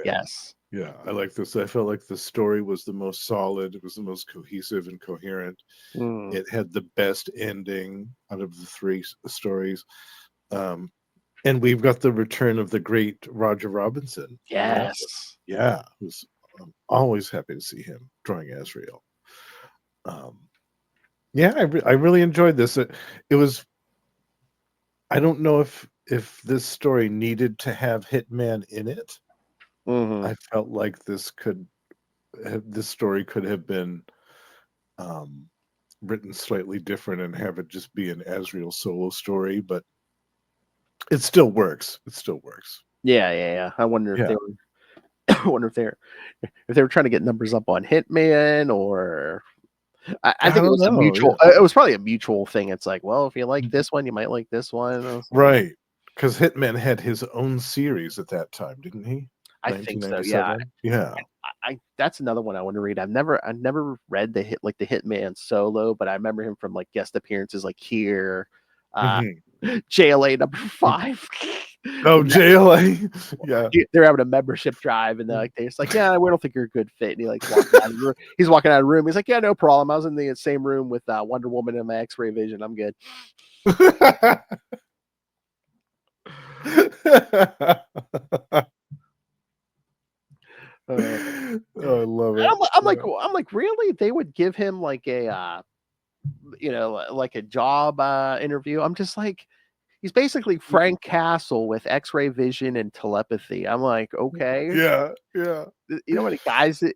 Yes. Yeah, I like this. I felt like the story was the most solid. It was the most cohesive and coherent. It had the best ending out of the three stories. And we've got the return of the great Roger Robinson. Yes. Yeah. I'm always happy to see him drawing Azrael. Yeah, I really enjoyed this. It was, I don't know if this story needed to have Hitman in it. I felt like this story could have been written slightly different and have it just be an Azrael solo story, but it still works. Yeah. I wonder if they were trying to get numbers up on Hitman, or I think it was a mutual. It was probably a mutual thing. It's like, well, if you like this one, you might like this one, right? Because Hitman had his own series at that time, didn't he? I think so. Yeah. 1997. Yeah. I that's another one I want to read. I've never read the Hitman solo, but I remember him from like guest appearances like here, uh, Mhm. JLA #5. Oh, When JLA. Yeah. they're having a membership drive, and they're just like, yeah, we don't think you're a good fit. And he like walking out of the room. He's walking out of the room. He's like, yeah, no problem. I was in the same room with Wonder Woman and my X-ray vision. I'm good. Uh, Oh, I love it. I'm like, really? They would give him like a like a job interview. I'm just like, he's basically Frank Castle with X-ray vision and telepathy. I'm like, okay, Yeah, yeah, you know how many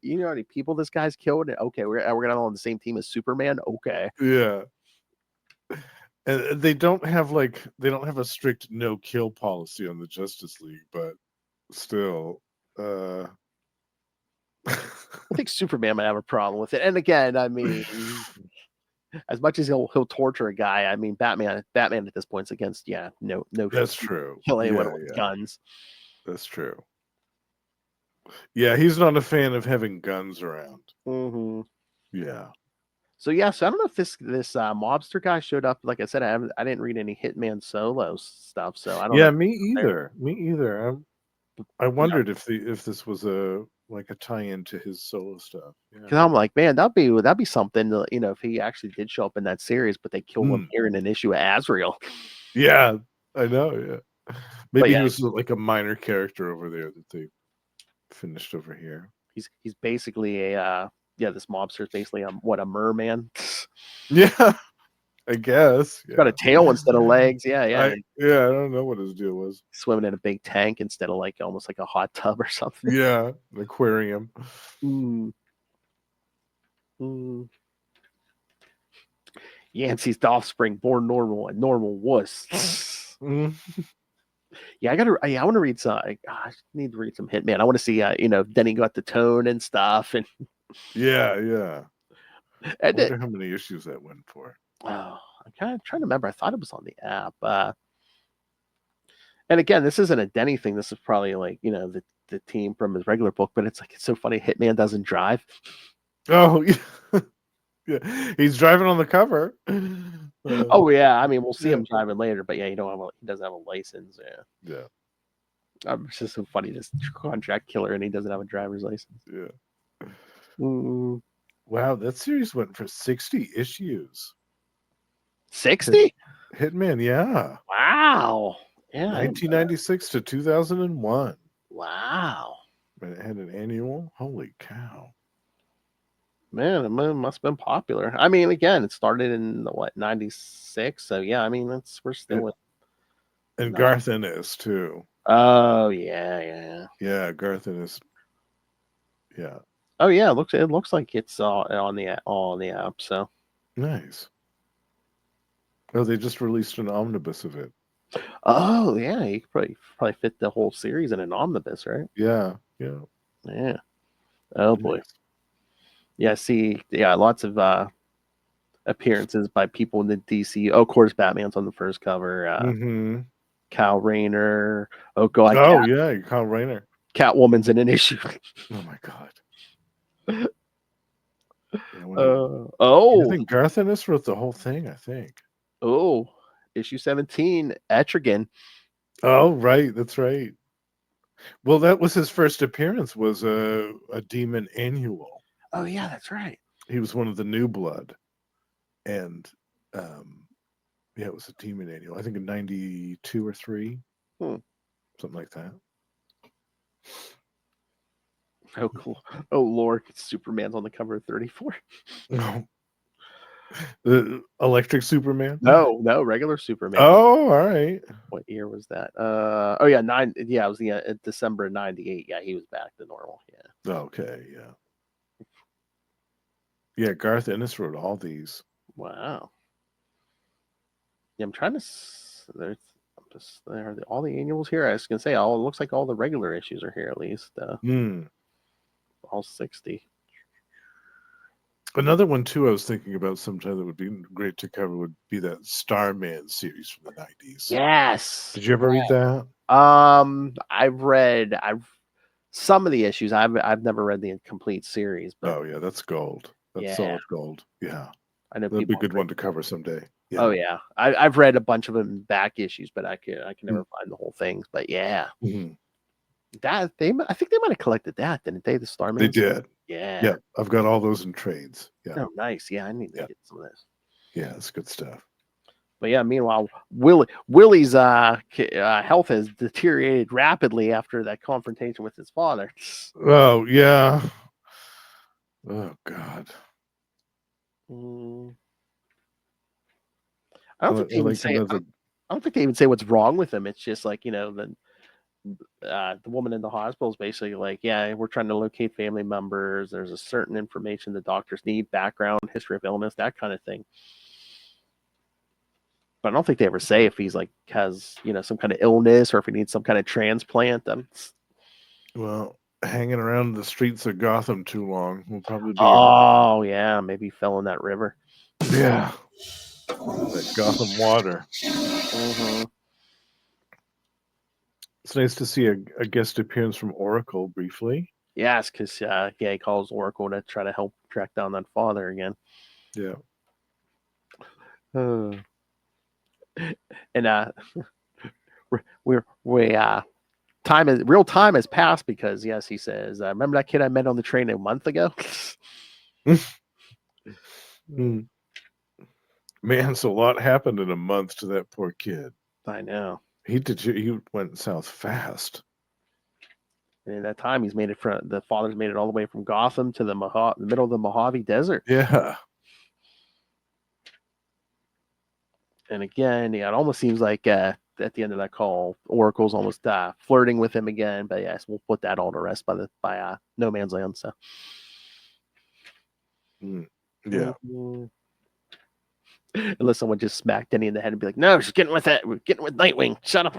you know how many people this guy's killed? Okay, we're gonna on the same team as Superman. Okay, yeah. And they don't have a strict no kill policy on the Justice League, but still, I think Superman might have a problem with it. And again, I mean, as much as he'll torture a guy, I mean, Batman at this point's against no that's true. kill anyone Yeah, with yeah, guns. that's true. Yeah, he's not a fan of having guns around. Mm-hmm. Yeah. So I don't know if this mobster guy showed up. Like I said, I didn't read any Hitman solo stuff, so I don't know. Yeah, me either. Me either. I wondered if this was a tie-in to his solo stuff. Because Yeah. I'm like, man, that'd be something to, if he actually did show up in that series, but they killed him here in an issue of Azrael. Yeah, I know. Yeah, maybe yeah, he was like a minor character over there that they finished over here. He's basically a this mobster is basically a merman. Yeah, I guess. Yeah. Got a tail instead of legs. Yeah. I don't know what his deal was. Swimming in a big tank instead of like almost like a hot tub or something. Yeah, an aquarium. Yancey's offspring, born normal, and normal wuss. Yeah, I want to read some. I need to read some Hitman. I want to see, Denny got the tone and stuff, and yeah. I and wonder how many issues that went for. I'm kind of trying to remember. I thought it was on the app. And again, this isn't a Denny thing. This is probably like the team from his regular book. But it's so funny. Hitman doesn't drive. Oh yeah, yeah. He's driving on the cover. Oh yeah, I mean we'll see him driving later. But yeah, he doesn't have a license. Yeah. It's just so funny. This contract killer, and he doesn't have a driver's license. Yeah. Wow, that series went for 60 issues. 60? Hitman, yeah. Wow. Yeah. 1996 to 2001. Wow. And it had an annual. Holy cow. Man, it must have been popular. I mean, again, it started in 96. So yeah, I mean, we're still and Garth Ennis too. Oh yeah. Yeah, Garth Ennis. Yeah. Oh yeah, it looks like it's all on the app. So nice. Oh, they just released an omnibus of it. Oh yeah, you could probably fit the whole series in an omnibus, right? Yeah. Oh boy. Yeah, lots of appearances by people in the DC. Oh, of course, Batman's on the first cover. Kyle Rayner. Oh god. Kyle Rayner. Catwoman's in an issue. Oh my god. I think Garth Ennis wrote the whole thing, I think. Oh, issue 17, Etrigan. Oh, right. That's right. Well, that was his first appearance, was a Demon Annual. Oh, yeah, that's right. He was one of the New Blood. And, it was a Demon Annual. I think in 92 or 3. Something like that. Oh, cool. Oh, Lord. Superman's on the cover of 34. No. The Electric Superman? No, regular Superman. Oh, all right. What year was that? Oh yeah, it was the December of 98. Yeah, he was back to normal. Yeah. Okay, yeah. Yeah, Garth Ennis wrote all these. Wow. Yeah, I'm trying to. There all the annuals here. I was gonna say, it looks like all the regular issues are here at least. All 60. Another one too I was thinking about sometime that would be great to cover would be that Starman series from the 90s. Yes. Did you ever read that? I've read some of the issues. I've never read the complete series, but Oh yeah, that's gold. That's Yeah. solid gold. Yeah, I know that'd be a people. good one to cover someday. Yeah. Oh yeah, I've read a bunch of them in back issues, but I can never Mm. find the whole things. But yeah, Mhm. I think they might have collected that, didn't they? The Starman. They did. Yeah. Yeah, I've got all those in trades. Yeah, Oh, nice. Yeah, I need to Yeah. get some of this. yeah, it's good stuff. But yeah, meanwhile, Willie's health has deteriorated rapidly after that confrontation with his father. Oh yeah. Oh God. Mm. I don't think they I even like to say. know I that. don't think they even say what's wrong with him. It's just like the woman in the hospital is basically like, yeah, we're trying to locate family members. There's a certain information the doctors need, background, history of illness, that kind of thing. But I don't think they ever say if he's like has some kind of illness or if he needs some kind of transplant. Well, hanging around the streets of Gotham too long will probably be. Oh yeah, maybe he fell in that river. Yeah. That Gotham water. Mm-hmm. It's nice to see a guest appearance from Oracle briefly. Yes, because he calls Oracle to try to help track down that father again. Yeah. And we real time has passed because yes, he says, remember that kid I met on the train a month ago? Mm. Man, so a lot happened in a month to that poor kid. I know. He went south fast. And in that time, the father's made it all the way from Gotham to the middle of the Mojave Desert. Yeah. And again, yeah, it almost seems like at the end of that call, Oracle's almost flirting with him again. But yes, we'll put that all to rest by No Man's Land. So Yeah. Mhm. Unless someone just smacked Denny in the head and be like, "No, she's getting with it. We're getting with Nightwing. Shut up."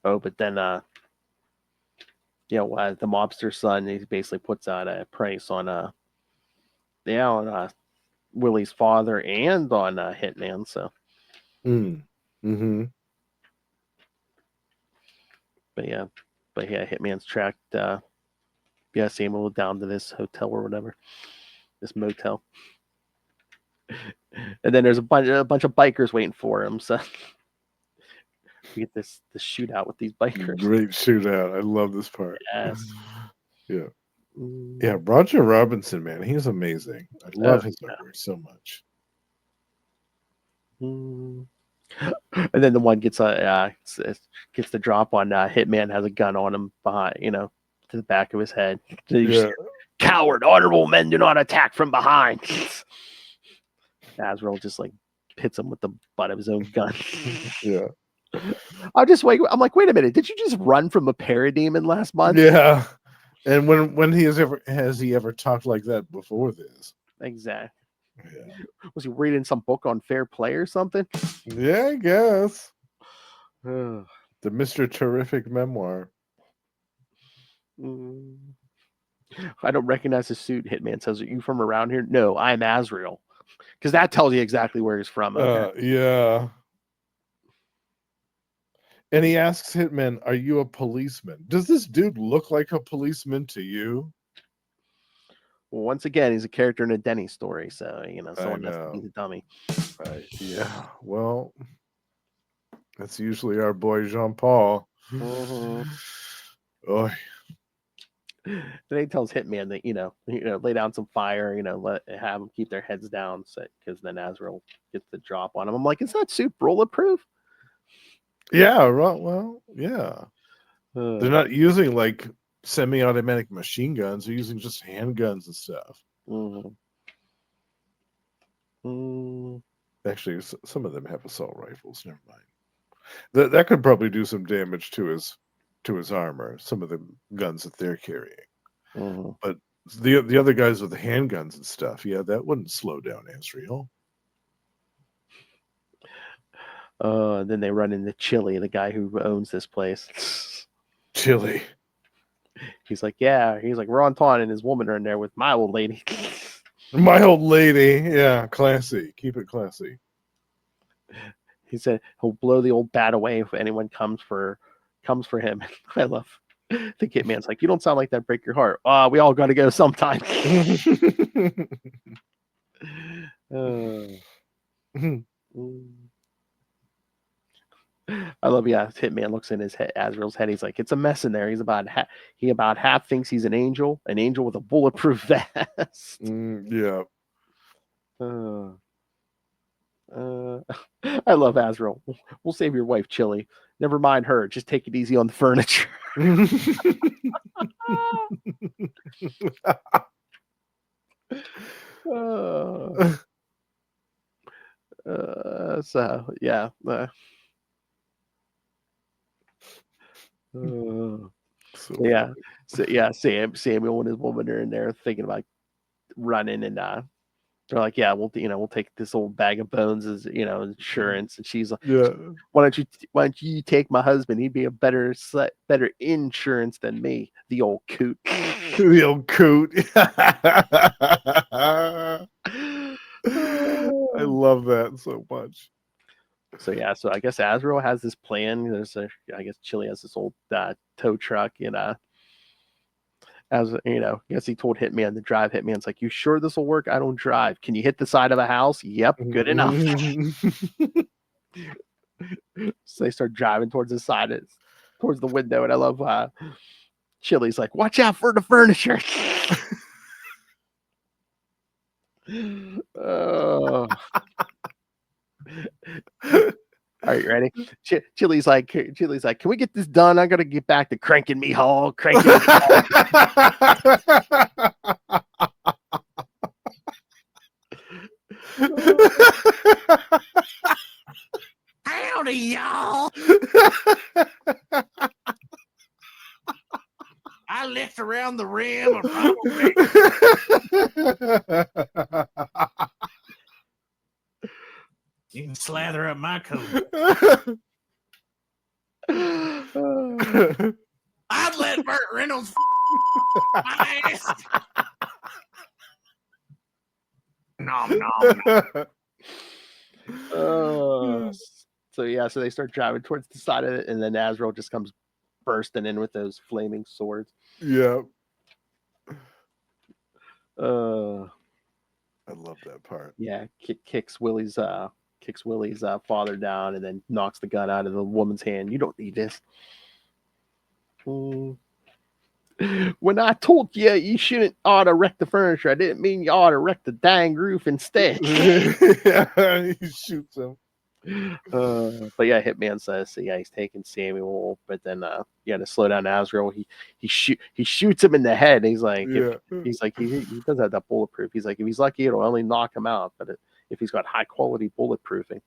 Oh, but then the mobster son, he basically puts out a price on on Willie's father and on Hitman. So, Mm-hmm. but yeah, Hitman's tracked Samuel down to this hotel or whatever, this motel, and then there's a bunch of bikers waiting for him. So we get this shootout with these bikers. Great shootout. I love this part. Yes. Yeah. Yeah, Roger Robinson, man, he's amazing. I love his artwork so much. And then the one gets gets the drop on Hitman has a gun on him behind, to the back of his head. Yeah. Coward, honorable men do not attack from behind. Azrael just like hits him with the butt of his own gun. Yeah. I'm like, wait a minute, did you just run from a parademon last month? Yeah. And when has he ever talked like that before this? Exactly. Yeah. Was he reading some book on fair play or something? Yeah, I guess. The Mr. Terrific memoir. I don't recognize his suit. Hitman says, "Are you from around here?" No, I'm Azrael. Because that tells you exactly where he's from. Okay. Yeah. And he asks Hitman, "Are you a policeman? Does this dude look like a policeman to you?" Well, once again, he's a character in a Denny story, so someone has to be the dummy. Yeah. Well, that's usually our boy Jean Paul. Oh. Then he tells Hitman that lay down some fire, have them keep their heads down, because then Azrael gets the drop on him. I'm like, is that suit bulletproof? Yeah. Well, yeah. They're not using like semi-automatic machine guns. They're using just handguns and stuff. Actually, some of them have assault rifles. Never mind. That could probably do some damage to his armor. Some of the guns that they're carrying. But the other guys with the handguns and stuff, yeah, that wouldn't slow down Azrael. Then they run into Chili, the guy who owns this place. Chili. He's like, Ron Taun and his woman are in there with my old lady. My old lady. Yeah, classy. Keep it classy. He said he'll blow the old bat away if anyone comes for him. I love the Hitman's like, you don't sound like that. Break your heart. We all got to go sometime. I love, Hitman looks in his head, Azrael's head. He's like, it's a mess in there. He's he about half thinks he's an angel with a bulletproof vest. Yeah. I love Azrael. We'll save your wife, Chili. Never mind her. Just take it easy on the furniture. So yeah. Yeah. So yeah, Samuel and his woman are in there thinking about running, and they're like, yeah, we'll take this old bag of bones as insurance. And she's like, Yeah. why don't you take my husband? He'd be a better insurance than me, the old coot. The old coot. I love that so much. So yeah, so I guess Azrael has this plan. I guess Chili has this old tow truck, and as I guess he told Hitman to drive. Hitman's like, you sure this will work? I don't drive. Can you hit the side of a house? Yep, good enough. So they start driving towards towards the window, and I love Chili's like, watch out for the furniture. All right, ready? Chili's like, can we get this done? I gotta get back to cranking me hall. Howdy, y'all. I lift around the rim of you can slather up my coat. I'd let Burt Reynolds my ass. Nom, nom. So yeah, so they start driving towards the side of it, and then Azrael just comes bursting in with those flaming swords. Yeah. I love that part. Yeah, kicks Willie's father down, and then knocks the gun out of the woman's hand. You don't need this. When I told you shouldn't ought to wreck the furniture, I didn't mean you ought to wreck the dang roof instead. Yeah, he shoots him. But yeah, Hitman says, so yeah, he's taking Samuel, but then to slow down Azrael, he shoots him in the head. He's like, he does have that bulletproof. He's like, if he's lucky, it'll only knock him out, but if he's got high quality bulletproofing,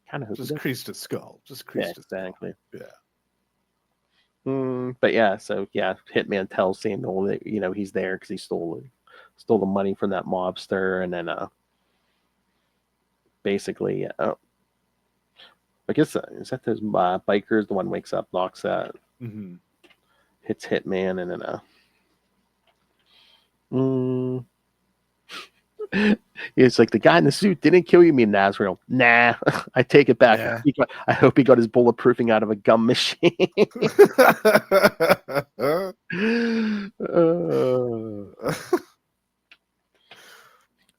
kind of just creased his skull. Exactly. Yeah. But yeah, so yeah, Hitman tells Samuel that he's there because he stole the money from that mobster, and then basically. I guess is that those bikers? The one wakes up, knocks out, hits Hitman, and then it's like the guy in the suit didn't kill you, me and Azrael. Nah, I take it back. Yeah. I hope he got his bulletproofing out of a gum machine.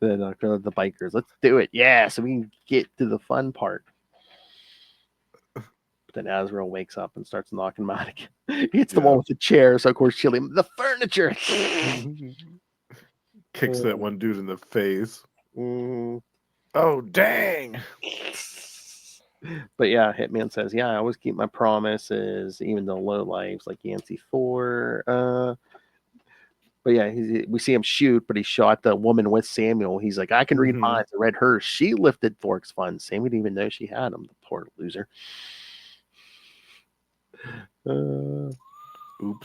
Then the bikers, let's do it. Yeah, so we can get to the fun part. Then Azrael wakes up and starts knocking him out again. He hits the wall with the chair, so of course Chili, the furniture. Kicks that one dude in the face. Oh, dang. But yeah, Hitman says, yeah, I always keep my promises, even though low lives like Yancey 4. But yeah, we see him shoot, but he shot the woman with Samuel. He's like, I can read minds. I read hers. She lifted Thork's funds. Samuel didn't even know she had them, the poor loser. Oops.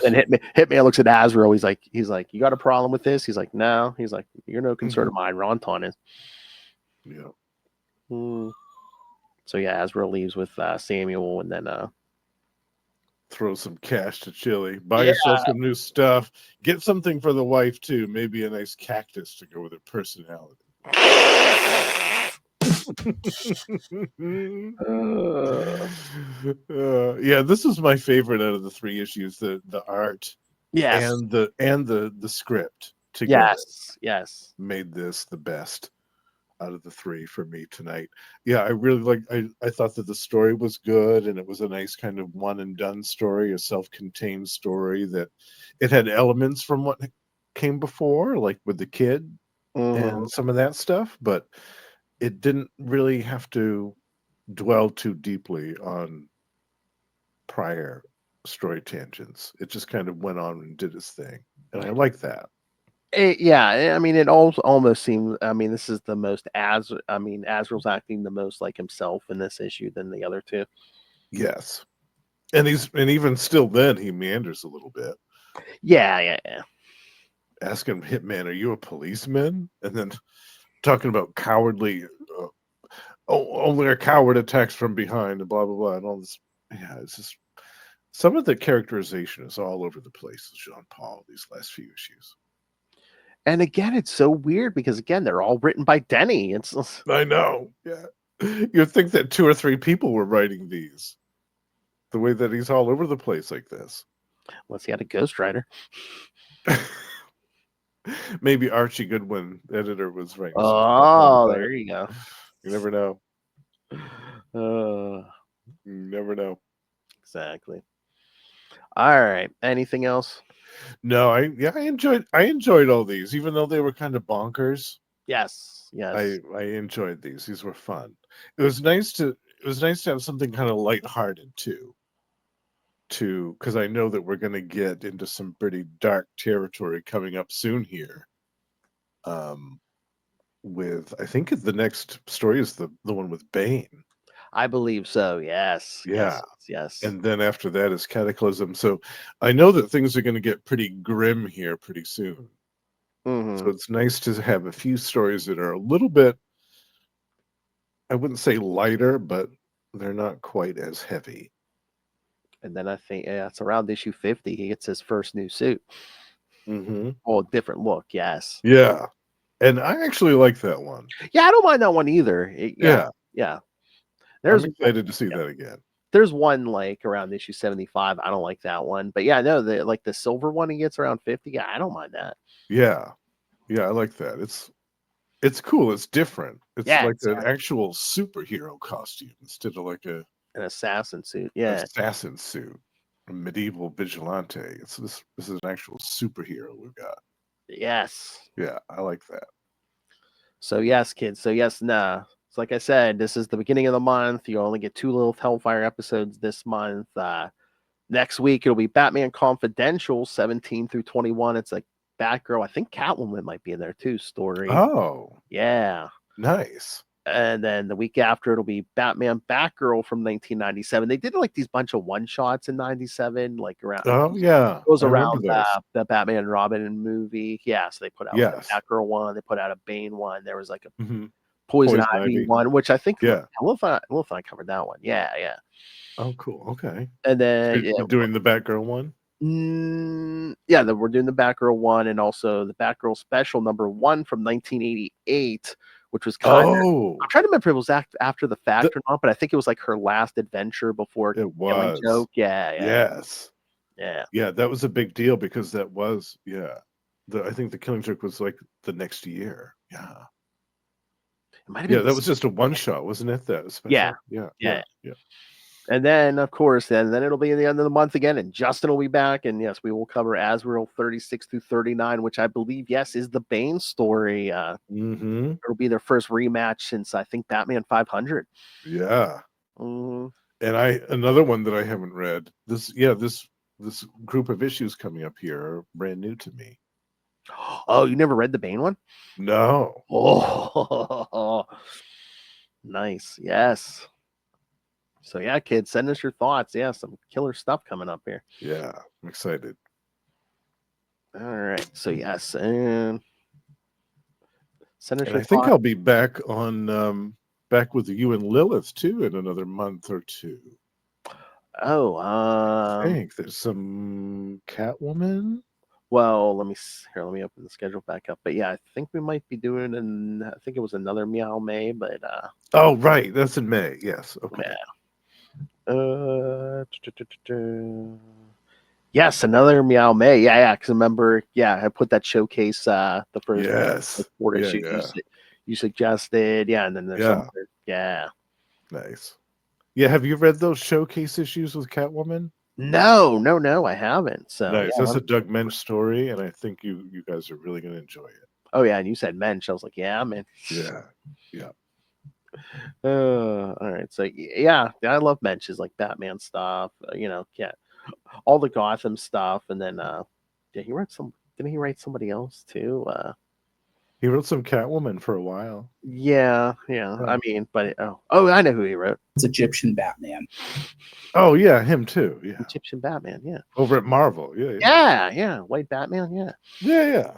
And Hitman looks at Azrael. He's like, you got a problem with this? He's like, no. He's like, you're no concern of mine. Ronton is. Yeah. So yeah, Azrael leaves with Samuel, and then throw some cash to Chili. Buy yourself some new stuff. Get something for the wife too. Maybe a nice cactus to go with her personality. Yeah, this is my favorite out of the 3 issues. The art Yes. and the script together Yes. made this the best out of the 3 for me tonight. Yeah, I really like. I thought that the story was good, and it was a nice kind of one and done story, a self-contained story that it had elements from what came before, like with the kid Mhm. and some of that stuff, but it didn't really have to dwell too deeply on prior story tangents. It just kind of went on and did its thing, and I like that. Yeah, I mean, it almost seems. I mean, this is the most Azrael's acting the most like himself in this issue than the other 2. Yes, and even still, then he meanders a little bit, Yeah. asking Hitman, "Are you a policeman?" And then talking about cowardly. Only a coward attacks from behind, and blah blah blah, and all this. Yeah, it's just some of the characterization is all over the place with Jean Paul these last few issues. And again, it's so weird because again, they're all written by Denny. It's I know. Yeah, you'd think that 2 or 3 people were writing these. The way that he's all over the place like this. unless he had a ghostwriter. Maybe Archie Goodwin, editor, was writing some stuff all Oh, the there time. you go. You never know. Uh, You never know. exactly. All right. Anything else? No, I enjoyed all these, even though they were kind of bonkers. Yes. I enjoyed these. These were fun. It was nice to have something kind of lighthearted too. Because I know that we're going to get into some pretty dark territory coming up soon here. With I think the next story is the one with Bane. I believe so. Yes. Yeah. Yes. And then after that is Cataclysm. So I know that things are going to get pretty grim here pretty soon. So hmm it's nice to have a few stories that are a little bit, I wouldn't say lighter, but they're not quite as heavy. And then I think it's around issue 50. He gets his first new suit. Hmm. Oh, different look. Yes. Yeah. And I actually like that one. Yeah, I don't mind that one either. Yeah. Yeah. I'm There's excited to see that again. there's one like around issue 75. I don't like that one. But yeah, no, the silver one he gets around 50. Yeah, I don't mind that. Yeah. Yeah, I like that. It's cool. It's different. It's Yeah, like an exactly. actual superhero costume instead of like a An assassin suit. Yeah. assassin suit, a medieval vigilante. This is an actual superhero we've got. Yes. Yeah, I like that. So yes, kids. So yes, nah. So like I said, this is the beginning of the month. You only get 2 little Hellfire episodes this month. Next week it'll be Batman Confidential 17 through 21. It's like Batgirl. I think Catwoman might be in there too. Story. Oh, Yeah. nice. And then the week after it'll be Batman Batgirl from 1997. They did like these bunch of one shots in 97, like around Oh yeah, goes I remember around those. the Batman and Robin movie. Yeah, so they put out like Yes. a Batgirl one, they put out a Bane one. There was like a Hmm. Poison Poison Ivy Ivy. one, which I think Yeah. I covered that one. Yeah. Oh, cool. Okay. And So then you're doing the Batgirl one? yeah, then we're doing the Batgirl one and also the Batgirl special #1 from 1988, which was kind of Oh, I'm trying to remember if it was after the the, fact or not, but I think it was like her last adventure before it Killing was. Joke. Yeah. Yes. Yeah. Yeah, that was a big deal because that was, yeah. I think the Killing Joke was like the next year. Yeah. It might have Yeah, been that was just a one shot, wasn't it? That was yeah. special. Yeah. Yeah. Yeah. And then, of course, then it'll be the end of the month again, and Justin will be back. And yes, we will cover Azrael 36 through 39, which I believe, yes, is the Bane story. Mm-hmm. It'll be their first rematch since I think Batman 500. Yeah. Mhm. And another one that I haven't read. This group of issues coming up here are brand new to me. Oh, you never read the Bane one? No. Oh, nice. Yes. So yeah, kids, send us your thoughts. Yeah, some killer stuff coming up here. Yeah, I'm excited. All right. So yes, and send us And your I think thoughts. I'll be back with you and Lilith too in another month or two. Oh, I think there's some Catwoman. Well, let me open the schedule back up. But yeah, I think we might be doing I think it was another Meow May, but Oh, right. That's in May. Yes. Okay. Yes, another Meow May. Yeah. Because remember, I put that showcase the first Yes. 4 Yeah, issues yeah. you suggested. Yeah, and then there's Yeah. yeah. Nice. Yeah. Have you read those showcase issues with Catwoman? No, I haven't. So Nice. yeah, That's a Doug Mensch story, and I think you guys are really going to enjoy it. oh yeah, and you said Mensch. I was like, yeah, man. Yeah. Yeah. All right. So yeah, I love Mensch's like Batman stuff. All the Gotham stuff, and then he wrote some. Didn't he write somebody else too? He wrote some Catwoman for a while. Yeah. Yeah. I mean, but I know who he wrote. It's Egyptian Batman. Oh yeah, him too. Yeah. Egyptian Batman. Yeah. Over at Marvel. Yeah. Yeah. White Batman. Yeah. Yeah.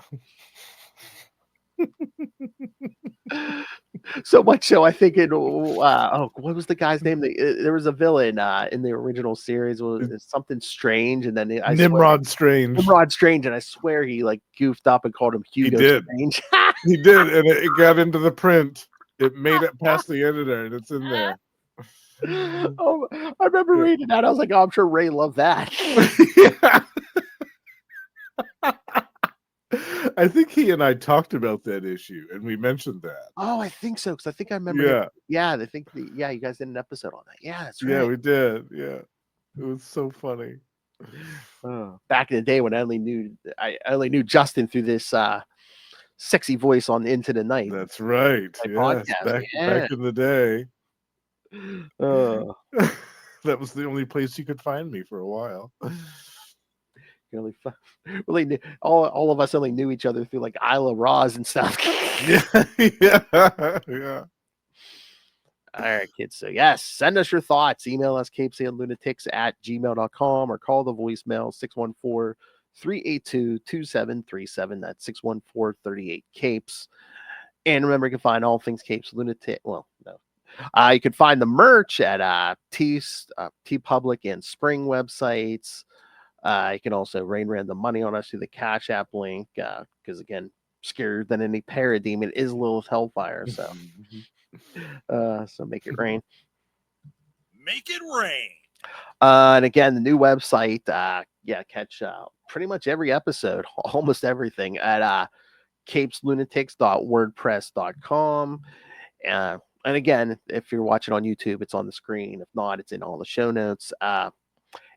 So much so, I think what was the guy's name? There was a villain in the original series. Was something strange, and then Nimrod Strange. Nimrod Strange, and I swear he like goofed up and called him Hugo did. Strange. He did, and it got into the print. It made it past the editor, and it's in there. Oh, I remember reading that. I was like, oh, I'm sure Ray loved that. Yeah. I think he and I talked about that issue, and we mentioned that. Oh, I think so, because I think I remember. Yeah. I think you guys did an episode on that. Yeah, that's right. Yeah, we did. Yeah, it was so funny. Back in the day when I only knew Justin through this sexy voice on Into the Night. That's right. Yes, back in the day. That was the only place you could find me for a while. Really knew, all of us only knew each other through like Isla Roz and stuff. Yeah. All right, kids. So yes, send us your thoughts. Email us CapesandLunatics@gmail.com or call the voicemail 614-382-2737. That's 614-38-CAPES. And remember, you can find all things Capes Lunatic. Well, no. You can find the merch at T Public and Spring websites. You can also rain random money on us through the Cash App link. Because again, scarier than any parademon is Lilith Hellfire. So, so make it rain. Make it rain. And again, the new website. Catch pretty much every episode, almost everything at CapesLunatics.wordpress.com. And again, if you're watching on YouTube, it's on the screen. If not, it's in all the show notes.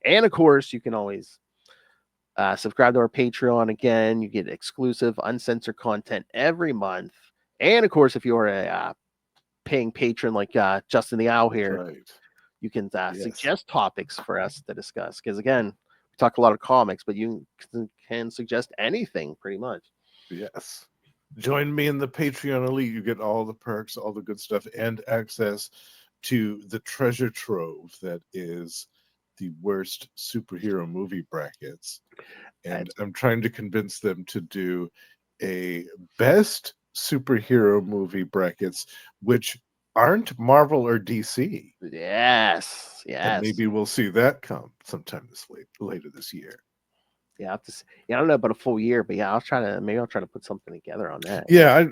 And of course, you can always subscribe to our Patreon. Again, you get exclusive, uncensored content every month. And of course, if you're a paying patron like Justin the Owl here, right. You can suggest topics for us to discuss. Because again, we talk a lot of comics, but you can suggest anything pretty much. Yes. Join me in the Patreon Elite. You get all the perks, all the good stuff, and access to the treasure trove that is the worst superhero movie brackets. And I'm trying to convince them to do a best superhero movie brackets, which aren't Marvel or DC. Yes. And maybe we'll see that come sometime later this year. Yeah, I don't know about a full year, but yeah, I'll try to put something together on that. Yeah, I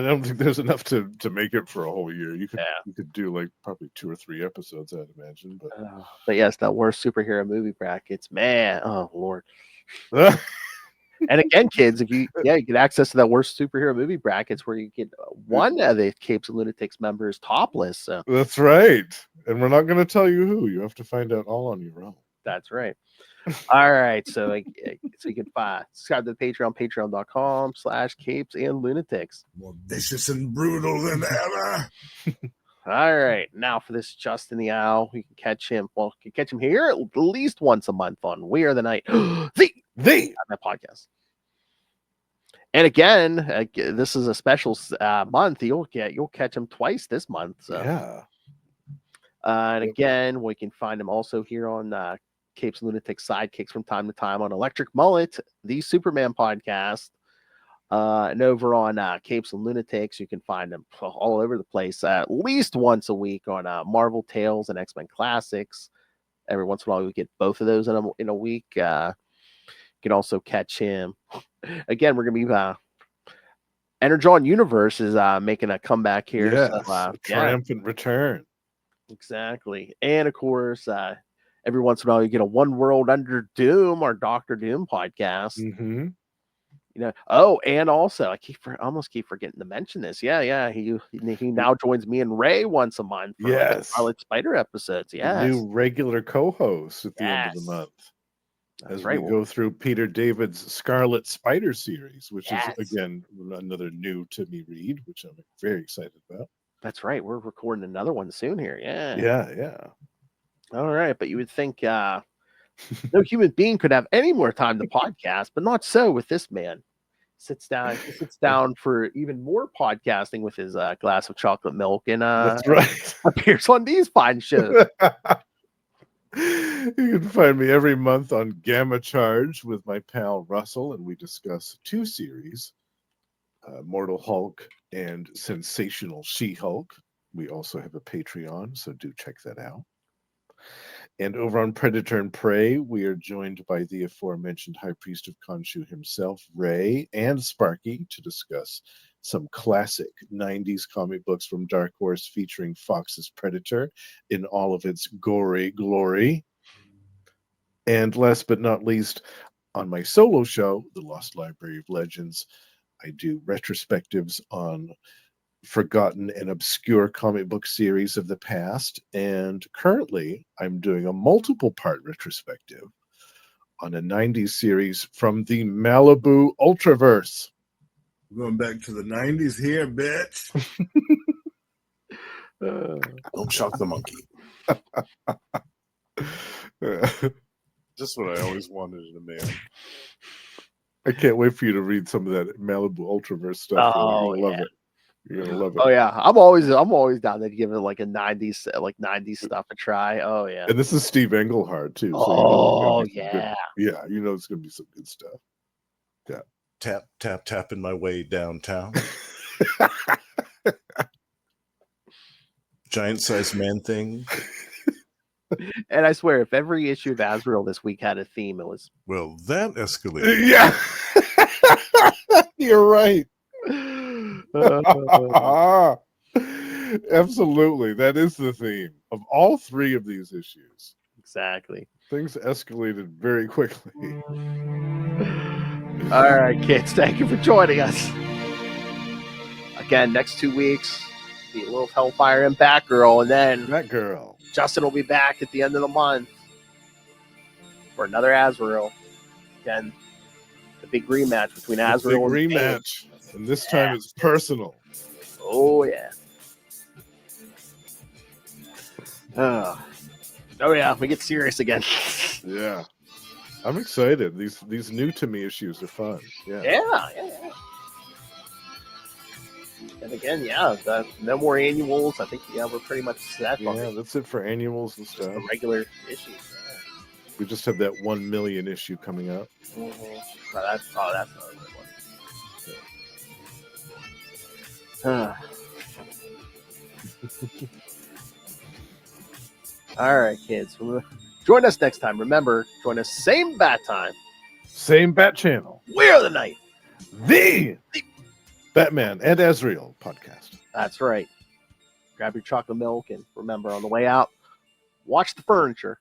don't think there's enough to make it for a whole year. You could do like probably 2 or 3 episodes, I'd imagine. But yes, that worst superhero movie brackets, man. Oh Lord. And again, kids, if you get access to that worst superhero movie brackets where you get one of the Capes and Lunatics members topless. So that's right. And we're not going to tell you who. You have to find out all on your own. That's right. All right. So you can subscribe to the Patreon, patreon.com/Capes&Lunatics. More vicious and brutal than ever. All right. Now for this Justin the Owl, you can catch him. Well, you can catch him here at least once a month on We Are the Night. the podcast. And again, this is a special month. You'll catch him twice this month. So. Yeah. And again, we can find him also here on Capes and Lunatics Sidekicks from time to time on Electric Mullet, the Superman podcast. And over on Capes and Lunatics, you can find them all over the place at least once a week on Marvel Tales and X-Men Classics. Every once in a while, we get both of those in a week. You can also catch him. Again, we're going to be Energon Universe is making a comeback here. Yes, So, a triumphant return. Exactly. And of course, every once in a while you get a One World Under Doom, our Doctor Doom podcast. Mm-hmm. And also I almost keep forgetting to mention this. He now joins me and Ray once a month for Yes. Scarlet Spider episodes. The new regular co-host at the end of the month. That's As right. we go through Peter David's Scarlet Spider series, which is, Yes. again, another new to me read, which I'm very excited about. That's right. We're recording another one soon here. Yeah. All right. But you would think no human being could have any more time to podcast, but not so with this man. He sits down for even more podcasting with his glass of chocolate milk and That's right. appears on these fine shows. You can find me every month on Gamma Charge with my pal Russell, and we discuss two series, Mortal Hulk and Sensational She-Hulk. We also have a Patreon, so do check that out. And over on Predator and Prey, we are joined by the aforementioned High Priest of Khonshu himself, Ray, and Sparky, to discuss some classic 90s comic books from Dark Horse featuring Fox's Predator in all of its gory glory. And last but not least, on my solo show, The Lost Library of Legends, I do retrospectives on forgotten and obscure comic book series of the past. And currently, I'm doing a multiple-part retrospective on a 90s series from the Malibu Ultraverse. We're going back to the 90s here, bitch. Don't shock the monkey. Just what I always wanted in a man. I can't wait for you to read some of that Malibu Ultraverse stuff. Oh, You're gonna love it. You're gonna love it. Oh yeah, I'm always down to give it like a 90s stuff a try. Oh yeah. And this is Steve Englehart too. So Oh it's gonna be some good, you know it's gonna be some good stuff. Yeah. Tap, tap, tapping my way downtown. Giant sized man thing. And I swear, if every issue of Azrael this week had a theme, it was Well, that escalated. Yeah. You're right. Absolutely. That is the theme of all three of these issues. Exactly. Things escalated very quickly. All right, kids, thank you for joining us. Again, next 2 weeks, the little Hellfire and Batgirl, and then That girl. Justin will be back at the end of the month for another Azrael. Again, the big rematch between Azrael and rematch. And this time it's personal. Oh yeah. Oh yeah, we get serious again. Yeah. I'm excited. These new to me issues are fun. Yeah. Yeah. And again, no more annuals. I think we're pretty much set. Yeah, that's it for annuals and Just stuff. the regular issues. We just have that 1 million issue coming up. Mm-hmm. That's another good one. All right, kids. Join us next time. Remember, join us same bat time. Same Bat Channel. We are the night. The Batman and Azrael podcast. That's right. Grab your chocolate milk and remember on the way out, watch the furniture.